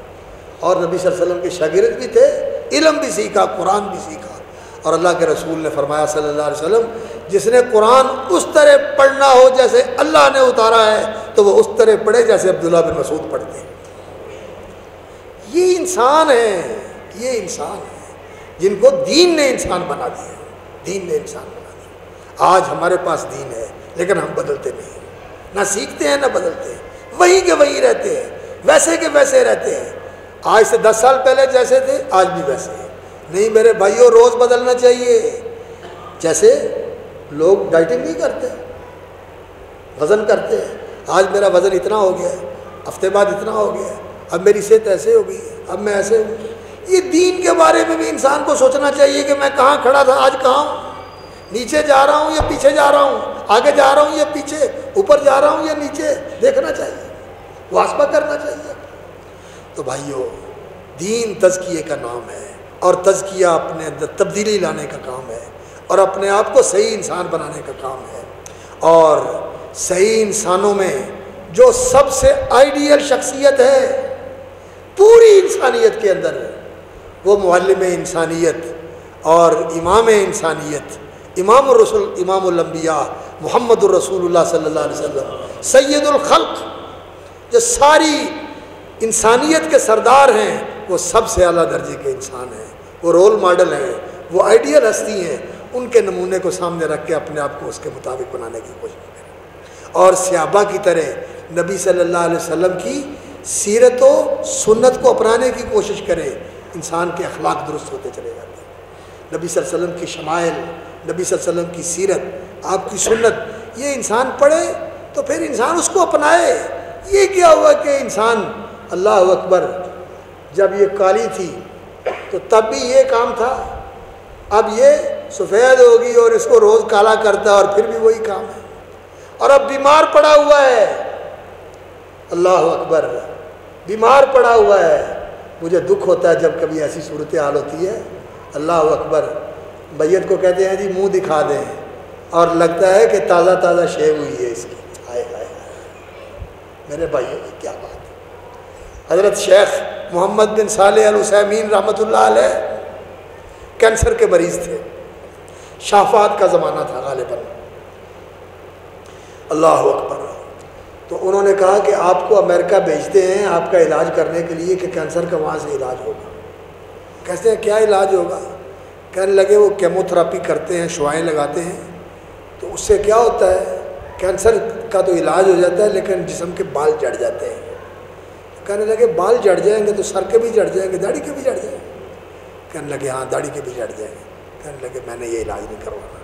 اور نبی صلی اللہ علیہ وسلم کے شاگرد بھی تھے، علم بھی سیکھا، قرآن بھی سیکھا۔ اور اللہ کے رسول نے فرمایا صلی اللہ علیہ وسلم جس نے قرآن اس طرح پڑھنا ہو جیسے اللہ نے اتارا ہے تو وہ اس طرح پڑھے جیسے عبداللہ بن مسعود پڑھتے ہیں۔ یہ انسان ہے، یہ انسان ہے جن کو دین نے انسان بنا دیا، دین نے انسان بنا دیا۔ آج ہمارے پاس دین ہے لیکن ہم بدلتے نہیں، نہ سیکھتے ہیں نہ بدلتے ہیں، وہی کے وہی رہتے ہیں، ویسے کے ویسے رہتے ہیں۔ آج سے 10 سال پہلے جیسے تھے آج بھی ویسے ہیں۔ نہیں میرے بھائیوں، روز بدلنا چاہیے۔ جیسے لوگ ڈائٹنگ نہیں کرتے، وزن کرتے ہیں، آج میرا وزن اتنا ہو گیا ہے، ہفتے بعد اتنا ہو گیا ہے، اب میری صحت ایسے ہو گئی ہے، اب میں ایسے ہوں۔ یہ دین کے بارے میں بھی انسان کو سوچنا چاہیے کہ میں کہاں کھڑا تھا آج کہاں ہوں، نیچے جا رہا ہوں یا پیچھے جا رہا ہوں، آگے جا رہا ہوں یا پیچھے، اوپر جا رہا ہوں یا نیچے، دیکھنا چاہیے، محاسبہ کرنا چاہیے۔ تو بھائیو، دین تزکیے کا نام ہے، اور تزکیہ اپنے اندر تبدیلی لانے کا کام ہے، اور اپنے آپ کو صحیح انسان بنانے کا کام ہے۔ اور صحیح انسانوں میں جو سب سے آئیڈیل شخصیت ہے پوری انسانیت کے اندر، وہ معلم انسانیت اور امام انسانیت، امام الرسول، امام الانبیاء، محمد الرسول اللہ صلی اللہ علیہ وسلم، سید الخلق، جو ساری انسانیت کے سردار ہیں، وہ سب سے اعلیٰ درجے کے انسان ہیں، وہ رول ماڈل ہیں، وہ آئیڈیل ہستی ہیں۔ ان کے نمونے کو سامنے رکھ کے اپنے آپ کو اس کے مطابق بنانے کی کوشش کریں، اور صحابہ کی طرح نبی صلی اللہ علیہ وسلم کی سیرت و سنت کو اپنانے کی کوشش کریں۔ انسان کے اخلاق درست ہوتے چلے جاتے ہیں۔ نبی صلی اللہ علیہ وسلم کی شمائل، نبی صلی اللہ علیہ وسلم کی سیرت، آپ کی سنت، یہ انسان پڑھے تو پھر انسان اس کو اپنائے۔ یہ کیا ہوا کہ انسان، اللہ اکبر، جب یہ کالی تھی تو تب بھی یہ کام تھا، اب یہ سفید ہوگی اور اس کو روز کالا کرتا ہے اور پھر بھی وہی کام ہے، اور اب بیمار پڑا ہوا ہے، اللہ اکبر، بیمار پڑا ہوا ہے۔ مجھے دکھ ہوتا ہے جب کبھی ایسی صورتحال ہوتی ہے، اللہ اکبر، میت کو کہتے ہیں جی منہ دکھا دیں، اور لگتا ہے کہ تازہ تازہ شیو ہوئی ہے اس کی، ہائے ہائے میرے بھائیوں کی کیا بات ہے۔ حضرت شیخ محمد بن صالح العثیمین رحمۃ اللہ علیہ کینسر کے مریض تھے، شافات کا زمانہ تھا غالباً، اللہ اکبر۔ تو انہوں نے کہا کہ آپ کو امریکہ بھیجتے ہیں آپ کا علاج کرنے کے لیے کہ کینسر کا وہاں سے علاج ہوگا۔ کہتے ہیں کیا علاج ہوگا؟ کہنے لگے وہ کیمو تھراپی کرتے ہیں، شعاعیں لگاتے ہیں، تو اس سے کیا ہوتا ہے، کینسر کا تو علاج ہو جاتا ہے لیکن جسم کے بال جڑ جاتے ہیں۔ کہنے لگے بال جڑ جائیں گے تو سر کے بھی جڑ جائیں گے، داڑھی کے بھی جڑ جائیں گے؟ کہنے لگے ہاں داڑھی کے بھی جڑ جائیں گے۔ کہنے لگے میں نے یہ علاج نہیں کروانا،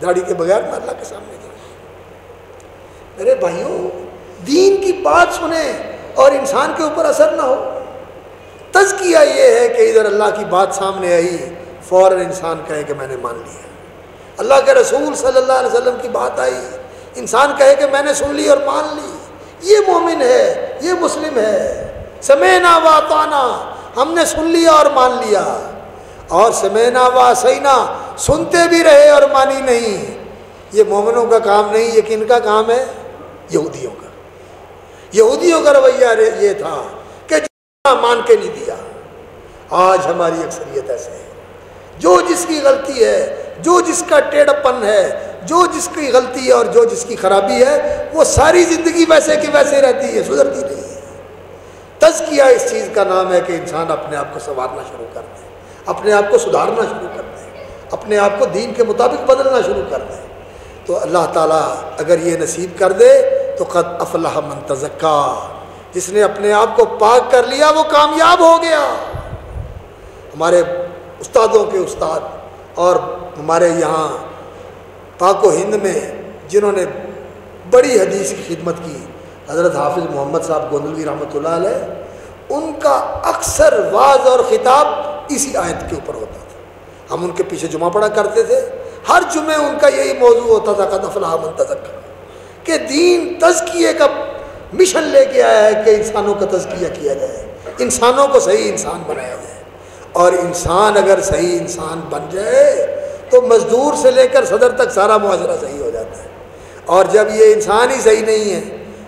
داڑھی کے بغیر میں اللہ کے سامنے جاؤں۔ میرے بھائیوں، دین کی بات سنیں اور انسان کے اوپر اثر نہ ہو۔ تزکیہ یہ ہے کہ ادھر اللہ کی بات سامنے آئی فوراً انسان کہے کہ میں نے مان لیا، اللہ کے رسول صلی اللہ علیہ وسلم کی بات آئی انسان کہے کہ میں نے سن لی اور مان لی، یہ مومن ہے، یہ مسلم ہے۔ سمعنا واطعنا، ہم نے سن لیا اور مان لیا، اور سمعنا وعصینا، سنتے بھی رہے اور مانی نہیں۔ یہ مومنوں کا کام نہیں، یہ کن کا کام ہے؟ یہودیوں کا۔ یہودیوں کا رویہ یہ تھا کہ مان کے نہیں دیا۔ آج ہماری اکثریت ایسے ہے، جو جس کی غلطی ہے، جو جس کا ٹیڑھ پن ہے، جو جس کی غلطی ہے اور جو جس کی خرابی ہے، وہ ساری زندگی ویسے کی ویسے رہتی ہے، سدھرتی نہیں ہے۔ تزکیہ اس چیز کا نام ہے کہ انسان اپنے آپ کو سنوارنا شروع کر دے، اپنے آپ کو سدھارنا شروع کر دے، اپنے آپ کو دین کے مطابق بدلنا شروع کر دے۔ تو اللہ تعالیٰ اگر یہ نصیب کر دے تو قد افلح من تزکا، جس نے اپنے آپ کو پاک کر لیا وہ کامیاب ہو گیا۔ ہمارے استادوں کے استاد اور ہمارے یہاں پاک و ہند میں جنہوں نے بڑی حدیث کی خدمت کی، حضرت حافظ محمد صاحب گوندلوی رحمۃ اللہ علیہ، ان کا اکثر واعظ اور خطاب اسی آیت کے اوپر ہوتا تھا۔ ہم ان کے پیچھے جمعہ پڑھا کرتے تھے، ہر جمعے ان کا یہی موضوع ہوتا تھا قد افلح من تزکا، کہ دین تزکیے کا مشن لے کے آیا ہے کہ انسانوں کا تزکیہ کیا جائے، انسانوں کو صحیح انسان بنایا جائے، اور انسان اگر صحیح انسان بن جائے تو مزدور سے لے کر صدر تک سارا معاشرہ صحیح ہو جاتا ہے۔ اور جب یہ انسان ہی صحیح نہیں ہے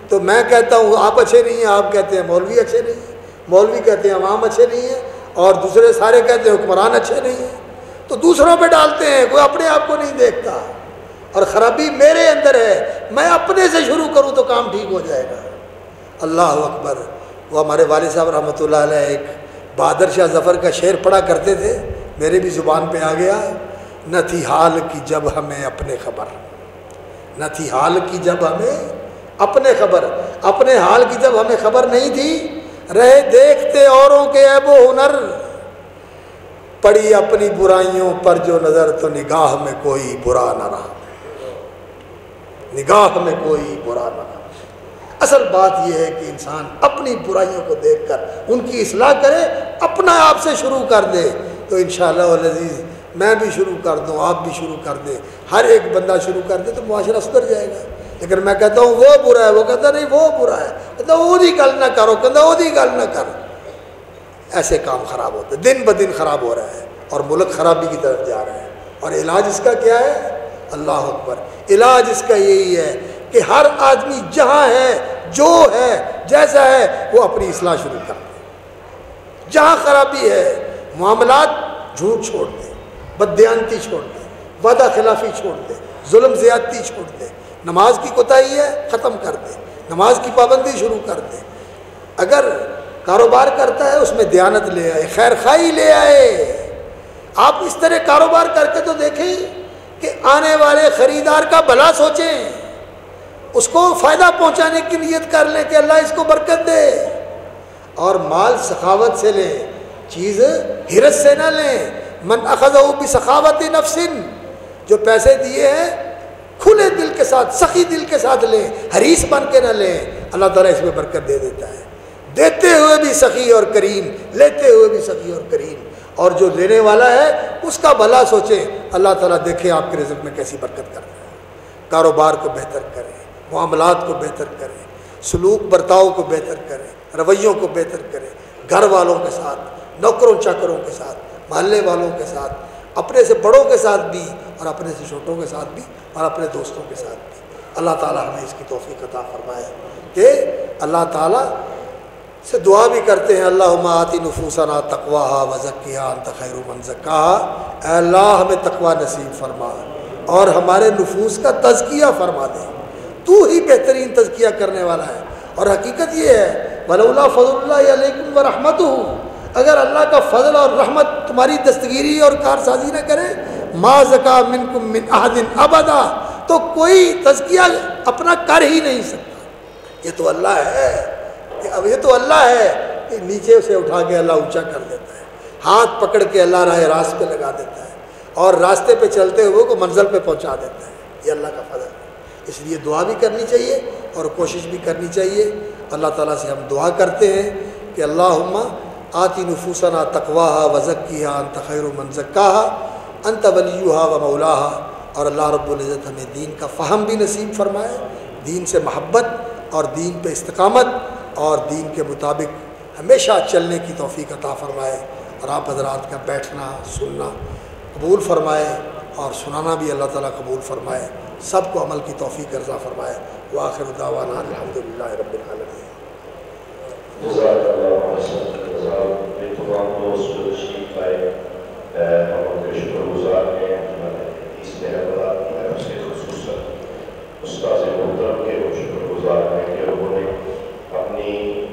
تو میں کہتا ہوں آپ اچھے نہیں ہیں، آپ کہتے ہیں مولوی اچھے نہیں ہیں، مولوی کہتے ہیں عوام اچھے نہیں ہیں، اور دوسرے سارے کہتے ہیں حکمران اچھے نہیں ہیں، تو دوسروں پہ ڈالتے ہیں، کوئی اپنے آپ کو نہیں دیکھتا۔ اور خرابی میرے اندر ہے، میں اپنے سے شروع کروں تو کام ٹھیک ہو جائے گا۔ اللہ اکبر۔ وہ ہمارے والد صاحب رحمۃ اللہ علیہ ایک بہادر شاہ ظفر کا شعر پڑھا کرتے تھے، میرے بھی زبان پہ آ گیا، نہ تھی حال کی جب ہمیں اپنے خبر، نہ تھی حال کی جب ہمیں اپنے خبر، اپنے حال کی جب ہمیں خبر نہیں تھی، رہے دیکھتے اوروں کے عیب و ہنر، پڑی اپنی برائیوں پر جو نظر تو نگاہ میں کوئی برا نہ رہا، نگاہ میں کوئی برا نہ رہا۔ اصل بات یہ ہے کہ انسان اپنی برائیوں کو دیکھ کر ان کی اصلاح کرے، اپنا آپ سے شروع کر دے، تو انشاءاللہ العزیز میں بھی شروع کر دوں، آپ بھی شروع کر دیں، ہر ایک بندہ شروع کر دے تو معاشرہ سدھر جائے گا۔ لیکن میں کہتا ہوں وہ برا ہے، وہ کہتا نہیں وہ برا ہے، کہتا وہ دی گل نہ کرو، کہتا وہ دی گل نہ کر، ایسے کام خراب ہوتے، دن بدن خراب ہو رہا ہے اور ملک خرابی کی طرف جا رہا ہے۔ اور علاج اس کا کیا ہے؟ اللہ اکبر۔ علاج اس کا یہی ہے کہ ہر آدمی جہاں ہے، جو ہے، جیسا ہے، وہ اپنی اصلاح شروع کر دے۔ جہاں خرابی ہے، معاملات جھوٹ چھوڑ دے، بددیانتی چھوڑ دے، وعدہ خلافی چھوڑ دے، ظلم زیادتی چھوڑ دے، نماز کی کوتاہی ہے ختم کر دے، نماز کی پابندی شروع کر دے۔ اگر کاروبار کرتا ہے اس میں دیانت لے آئے، خیر خواہی لے آئے۔ آپ اس طرح کاروبار کر کے تو دیکھیں کہ آنے والے خریدار کا بھلا سوچیں، اس کو فائدہ پہنچانے کی نیت کر لیں کہ اللہ اس کو برکت دے، اور مال سخاوت سے لیں، چیز ہرس سے نہ لیں۔ من اخذہ بسخاوت نفس، جو پیسے دیے ہیں کھلے دل کے ساتھ، سخی دل کے ساتھ لیں، حریص بن کے نہ لیں، اللہ تعالیٰ اس میں برکت دے دیتا ہے۔ دیتے ہوئے بھی سخی اور کریم، لیتے ہوئے بھی سخی اور کریم، اور جو لینے والا ہے اس کا بھلا سوچیں، اللہ تعالیٰ دیکھیں آپ کے رزق میں کیسی برکت کرتا ہے۔ کاروبار کو بہتر کریں، معاملات کو بہتر کریں، سلوک برتاؤ کو بہتر کریں، رویوں کو بہتر کریں، گھر والوں کے ساتھ، نوکروں چاکروں کے ساتھ، محلے والوں کے ساتھ، اپنے سے بڑوں کے ساتھ بھی اور اپنے سے چھوٹوں کے ساتھ بھی اور اپنے دوستوں کے ساتھ بھی۔ اللہ تعالیٰ ہمیں اس کی توفیق عطا فرمائے کہ اللہ تعالیٰ سے دعا بھی کرتے ہیں، اللہم آتی نفوسنا تقواہا وزکیہا انت خیر من زکاہا، اے اللہ ہمیں تقوی نصیب فرما اور ہمارے نفوس کا تزکیہ فرما دے، تو ہی بہترین تزکیہ کرنے والا ہے۔ اور حقیقت یہ ہے ولولا فضل اللہ علیکم ورحمتہ، اگر اللہ کا فضل اور رحمت تمہاری دستگیری اور کارسازی نہ کرے، ما زکا منکم من احد ابدا، تو کوئی تزکیہ اپنا کر ہی نہیں سکتا۔ یہ تو اللہ ہے، اب یہ تو اللہ ہے کہ نیچے سے اٹھا کے اللہ اونچا کر دیتا ہے، ہاتھ پکڑ کے اللہ راہ راست پہ لگا دیتا ہے اور راستے پہ چلتے ہوئے کو منزل پہ پہنچا دیتا ہے۔ یہ اللہ کا فضل ہے، اس لیے دعا بھی کرنی چاہیے اور کوشش بھی کرنی چاہیے۔ اللہ تعالیٰ سے ہم دعا کرتے ہیں کہ اللہم آتی نفوسنا تقواہا وزکیہا انت خیر من زکاہا انت ولیہا و مولاہا، اور اللہ رب العزت ہمیں دین کا فہم بھی نصیب فرمائے، دین سے محبت اور دین پہ استقامت اور دین کے مطابق ہمیشہ چلنے کی توفیق عطا فرمائے، اور آپ حضرات کا بیٹھنا سننا قبول فرمائے اور سنانا بھی اللہ تعالیٰ قبول فرمائے، سب کو عمل کی توفیق عطا فرمائے۔ وآخر دعوانا الحمدللہ رب العالمین۔ جزاک اللہ خیر، تمام دوست جو تشریف لائے ہم ان کے شکر گزار ہیں، جنہوں نے اس مہربان کی طرف سے خصوصاً استاذ محترم کے وہ شکر گزار ہیں کہ انہوں نے اپنی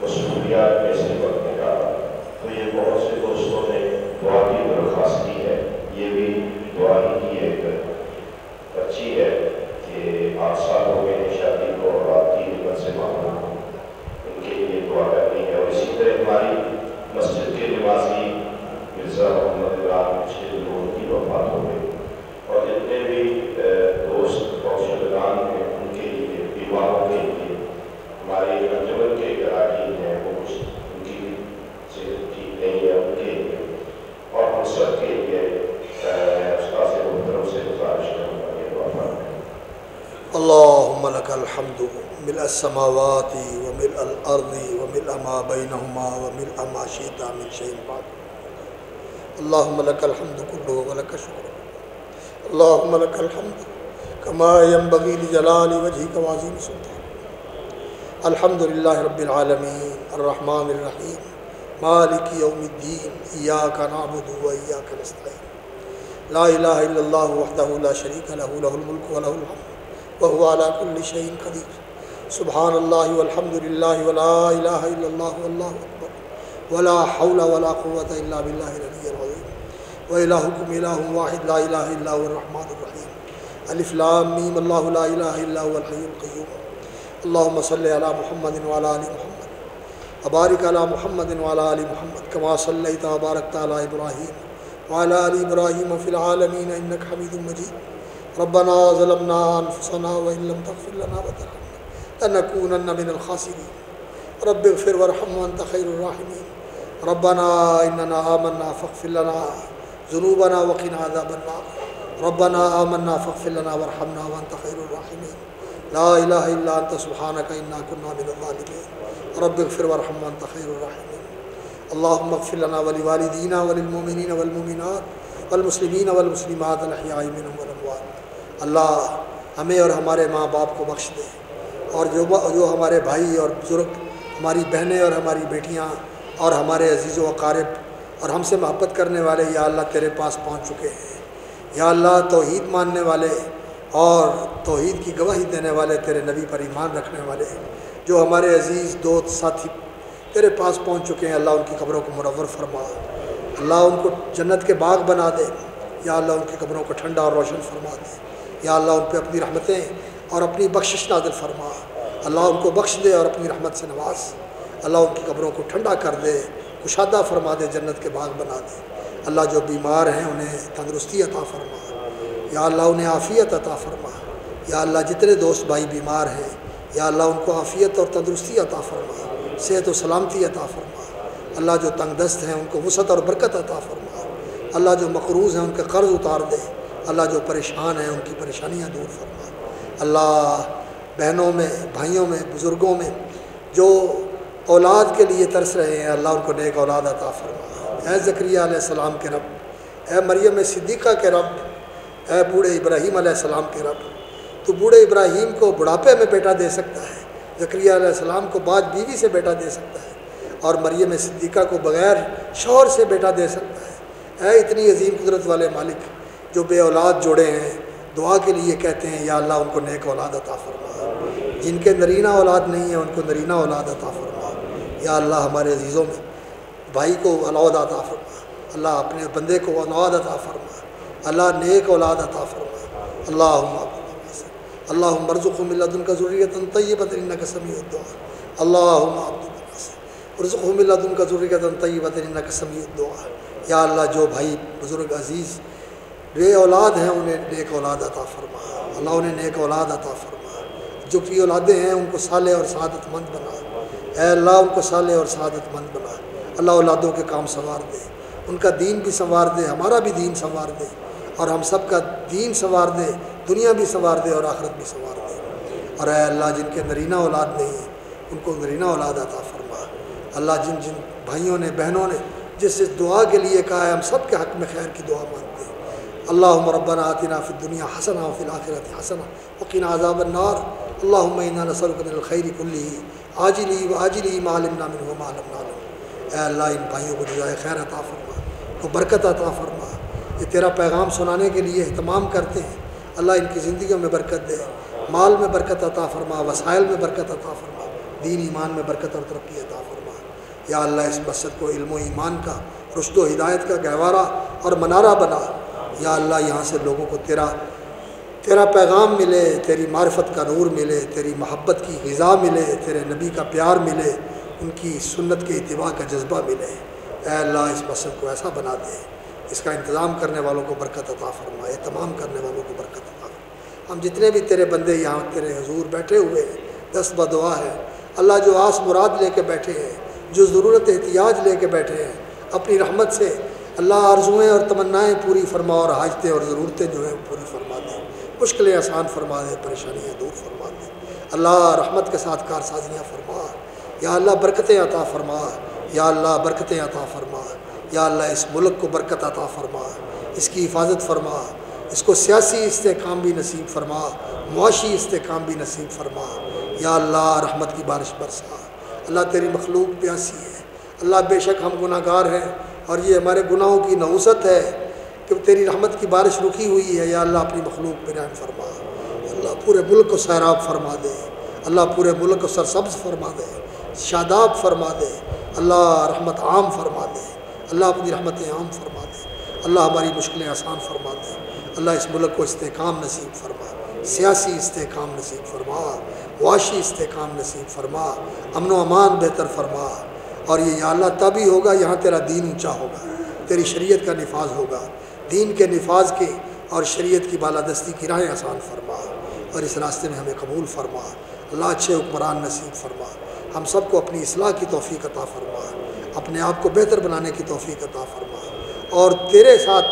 مصروفیات میں سے وقت نکالا۔ تو یہ بہت سے دوستوں نے دعا کی درخواست کی ہے، یہ بھی دعا ہی کی ایک بچی ہے کہ 8 سال ہو گئے شادی کو، رات میں 6 لوگوں کی وفات ہو گئی، اور جتنے بھی دوست اور شدگان ہیں ان کے لیے، بیماروں کے لیے، ہماری انجمن کے اراکین ہیں وہ کچھ ان کی صحت ٹھیک نہیں ہے ان کے لیے، اور ہم سب کے لیے میں استاد محترم سے گزارش کروں گا کہ دعا فرمائیں۔ اللهم لك الحمد ملء السماوات وملء الأرض وملء ما بينهما وملء ما شئت من شيء بعد. اللهم لك الحمد كله ولك الشكر. اللهم لك الحمد كما ينبغي لجلال وجهك وعظيم سلطانك. الحمد لله رب العالمين الرحمن الرحيم مالك يوم الدين إياك نعبد وإياك نستعين. لا إله إلا الله وحده لا شريك له له الملك وله الحمد وهو على كل شيء قدير. سبحان الله والحمد لله ولا إله إلا الله والله أكبر ولا حول ولا قوة إلا بالله العلي العظيم. وإلهكم إله واحد لا إله إلا هو الرحمن الرحيم. ألف لام ميم الله لا إله إلا هو الحي القيوم. اللهم صل على محمد وعلى آل محمد وبارك على محمد وعلى آل محمد كما صليت وباركت على إبراهيم وعلى آل إبراهيم في العالمين إنك حميد مجيد. ربنا ظلمنا أنفسنا وإن لم تغفر لنا وترحمنا لنكونن من الخاسرين. رب اغفر وارحم وأنت خير الراحمين. ربنا إننا آمنا فاغفر لنا ذنوبنا وقنا عذاب النار. ربنا آمنا فاغفر لنا وارحمنا وأنت خير الراحمين. لا إله إلا أنت سبحانك إنا كنا من الظالمين. رب اغفر وارحم وأنت خير الراحمين. اللهم اغفر لنا ولوالدينا وللمؤمنين والمؤمنات والمسلمین والمسلمات الأحیاء منهم والأموات. اللہ ہمیں اور ہمارے ماں باپ کو بخش دے، اور جو ہمارے بھائی اور بزرگ، ہماری بہنیں اور ہماری بیٹیاں اور ہمارے عزیز و اقارب اور ہم سے محبت کرنے والے یا اللہ تیرے پاس پہنچ چکے ہیں. یا اللہ توحید ماننے والے اور توحید کی گواہی دینے والے، تیرے نبی پر ایمان رکھنے والے جو ہمارے عزیز دوست ساتھی تیرے پاس پہنچ چکے ہیں، اللہ ان کی قبروں کو منور فرما. اللہ ان کو جنت کے باغ بنا دے. یا اللہ ان کی قبروں کو ٹھنڈا اور روشن فرما دے. یا اللہ ان پہ اپنی رحمتیں اور اپنی بخشش نازل فرما. اللہ ان کو بخش دے اور اپنی رحمت سے نواز. اللہ ان کی قبروں کو ٹھنڈا کر دے، کشادہ فرما دے، جنت کے باغ بنا دے. اللہ جو بیمار ہیں انہیں تندرستی عطا فرما. یا اللہ انہیں عافیت عطا فرما. یا اللہ جتنے دوست بھائی بیمار ہیں یا اللہ ان کو عافیت اور تندرستی عطا فرما، صحت و سلامتی عطا فرما. اللہ جو تنگ دست ہیں ان کو وسعت اور برکت عطا فرما. اللہ جو مقروض ہیں ان کا قرض اتار دے. اللہ جو پریشان ہیں ان کی پریشانیاں دور فرما. اللہ بہنوں میں، بھائیوں میں، بزرگوں میں جو اولاد کے لیے ترس رہے ہیں اللہ ان کو نیک اولاد عطا فرما. اے زکریا علیہ السلام کے رب، اے مریم صدیقہ کے رب، اے بوڑھے ابراہیم علیہ السلام کے رب، تو بوڑھے ابراہیم کو بڑھاپے میں بیٹا دے سکتا ہے، زکریا علیہ السلام کو بعد بیوی سے بیٹا دے سکتا ہے، اور مریم صدیقہ کو بغیر شوہر سے بیٹا دے سکتا ہے. اے اتنی عظیم قدرت والے مالک جو بے اولاد جوڑے ہیں دعا کے لیے کہتے ہیں یا اللہ ان کو نیک اولاد عطا فرما. جن کے نرینہ اولاد نہیں ہیں ان کو نرینہ اولاد عطا فرما. یا اللہ ہمارے عزیزوں میں بھائی کو اولاد عطا فرما. اللہ اپنے بندے کو اولاد عطا فرما. اللہ نیک اولاد عطا فرما. اللہم ارزقہم من لدنک ذریۃ طیبۃ انک سمیع الدعاء. اللہم ارزقہم من لدنک ذریۃ طیبۃ انک سمیع الدعاء. یا اللہ جو بھائی بزرگ عزیز بے اولاد ہیں انہیں نیک اولاد عطا فرما. اللہ انہیں نیک اولاد عطا فرما. جو بھی اولادیں ہیں ان کو صالح اور سعادت مند بنا. اے اللہ ان کو صالح اور سعادت مند بنا. اللہ اولادوں کے کام سنوار دے، ان کا دین بھی سنوار دے، ہمارا بھی دین سنوار دے، اور ہم سب کا دین سنوار دے، دنیا بھی سنوار دے اور آخرت بھی سنوار دے. اور اے اللہ جن کے نرینہ اولاد نہیں ہیں ان کو نرینہ اولاد عطا فرما. اللہ جن جن بھائیوں نے بہنوں نے جس دعا کے لیے کہا ہے ہم سب کے حق میں خیر کی دعا مانگتے ہیں. اللہم ربنا آتنا فی الدنیا حسنہ وفی الآخرۃ حسنہ وقنا عذاب النار. اللہم انا نسألک من الخیر کلہ عاجلہ وآجلہ ما علمنا منہ وما لم نعلم. اے اللہ ان بھائیوں کو جزائے خیر عطا فرما، کو برکت عطا فرما. یہ تیرا پیغام سنانے کے لیے اہتمام کرتے ہیں. اللہ ان کی زندگیوں میں برکت دے، مال میں برکت عطا فرما، وسائل میں برکت عطا فرما، دین ایمان میں برکت اور ترقی عطا فرما. یا اللہ اس مسجد کو علم و ایمان کا، رشد و ہدایت کا گہوارہ اور منارہ بنا. یا اللہ یہاں سے لوگوں کو تیرا پیغام ملے، تیری معرفت کا نور ملے، تیری محبت کی غذا ملے، تیرے نبی کا پیار ملے، ان کی سنت کے اتباع کا جذبہ ملے. اے اللہ اس مسجد کو ایسا بنا دے اس کا انتظام کرنے والوں کو برکت عطا فرما، اہتمام کرنے والوں کو برکت عطا فرما۔ ہم جتنے بھی تیرے بندے یہاں تیرے حضور بیٹھے ہوئے ہیں، دست بدعا ہے اللہ، جو آس مراد لے کے بیٹھے ہیں، جو ضرورت احتیاج لے کے بیٹھے ہیں، اپنی رحمت سے اللہ آرزوئیں اور تمنائیں پوری فرما، اور حاجتیں اور ضرورتیں جو ہیں پوری فرما دے، مشکلیں آسان فرما دے، پریشانیاں دور فرما دے اللہ، رحمت کے ساتھ کارسازیاں فرما، یا اللہ برکتیں عطا فرما، یا اللہ برکتیں عطا فرما، یا اللہ اس ملک کو برکت عطا فرما، اس کی حفاظت فرما، اس کو سیاسی استحکام بھی نصیب فرما، معاشی استحکام بھی نصیب فرما، یا اللہ رحمت کی بارش برسا اللہ، تیری مخلوق پیاسی ہے اللہ، بے شک ہم گناہ گار ہیں اور یہ ہمارے گناہوں کی نحوست ہے کہ تیری رحمت کی بارش رکی ہوئی ہے، یا اللہ اپنی مخلوق پہ رحم فرما اللہ، پورے ملک کو سیراب فرما دے اللہ، پورے ملک کو سرسبز فرما دے، شاداب فرما دے اللہ، رحمت عام فرما دے اللہ، اپنی رحمت عام فرما دے اللہ، ہماری مشکلیں آسان فرما دے اللہ، اس ملک کو استحکام نصیب فرما، سیاسی استحکام نصیب فرما، معاشی استحکام نصیب فرما، امن و امان بہتر فرما، اور یہ یا اللہ تبھی ہوگا یہاں تیرا دین اونچا ہوگا، تیری شریعت کا نفاذ ہوگا، دین کے نفاذ کے اور شریعت کی بالادستی کی راہیں آسان فرما، اور اس راستے میں ہمیں قبول فرما اللہ، اچھے حکمران نصیب فرما، ہم سب کو اپنی اصلاح کی توفیق عطا فرما، اپنے آپ کو بہتر بنانے کی توفیق عطا فرما، اور تیرے ساتھ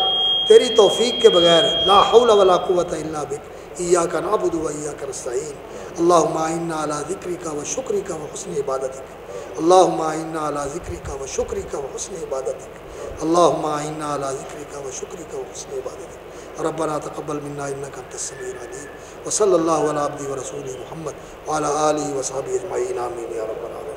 تیری توفیق کے بغیر لا حول ولا قوت الا بک، ایاک نعبد و ایاک نستعین، اللہم اعنا علی ذکرک و شکرک و حسن عبادتک، اللہم اعنا علی ذکرک و شکرک و حسن عبادتک، اللہم اعنا علی ذکرک و شکرک و حسن عبادتک، ربنا تقبل منا انک انت السمیع العلیم، وصلی اللہ علی عبدہ ورسولہ محمد وعلی آلہ وصحبہ اجمعین، آمین یا رب العالمین۔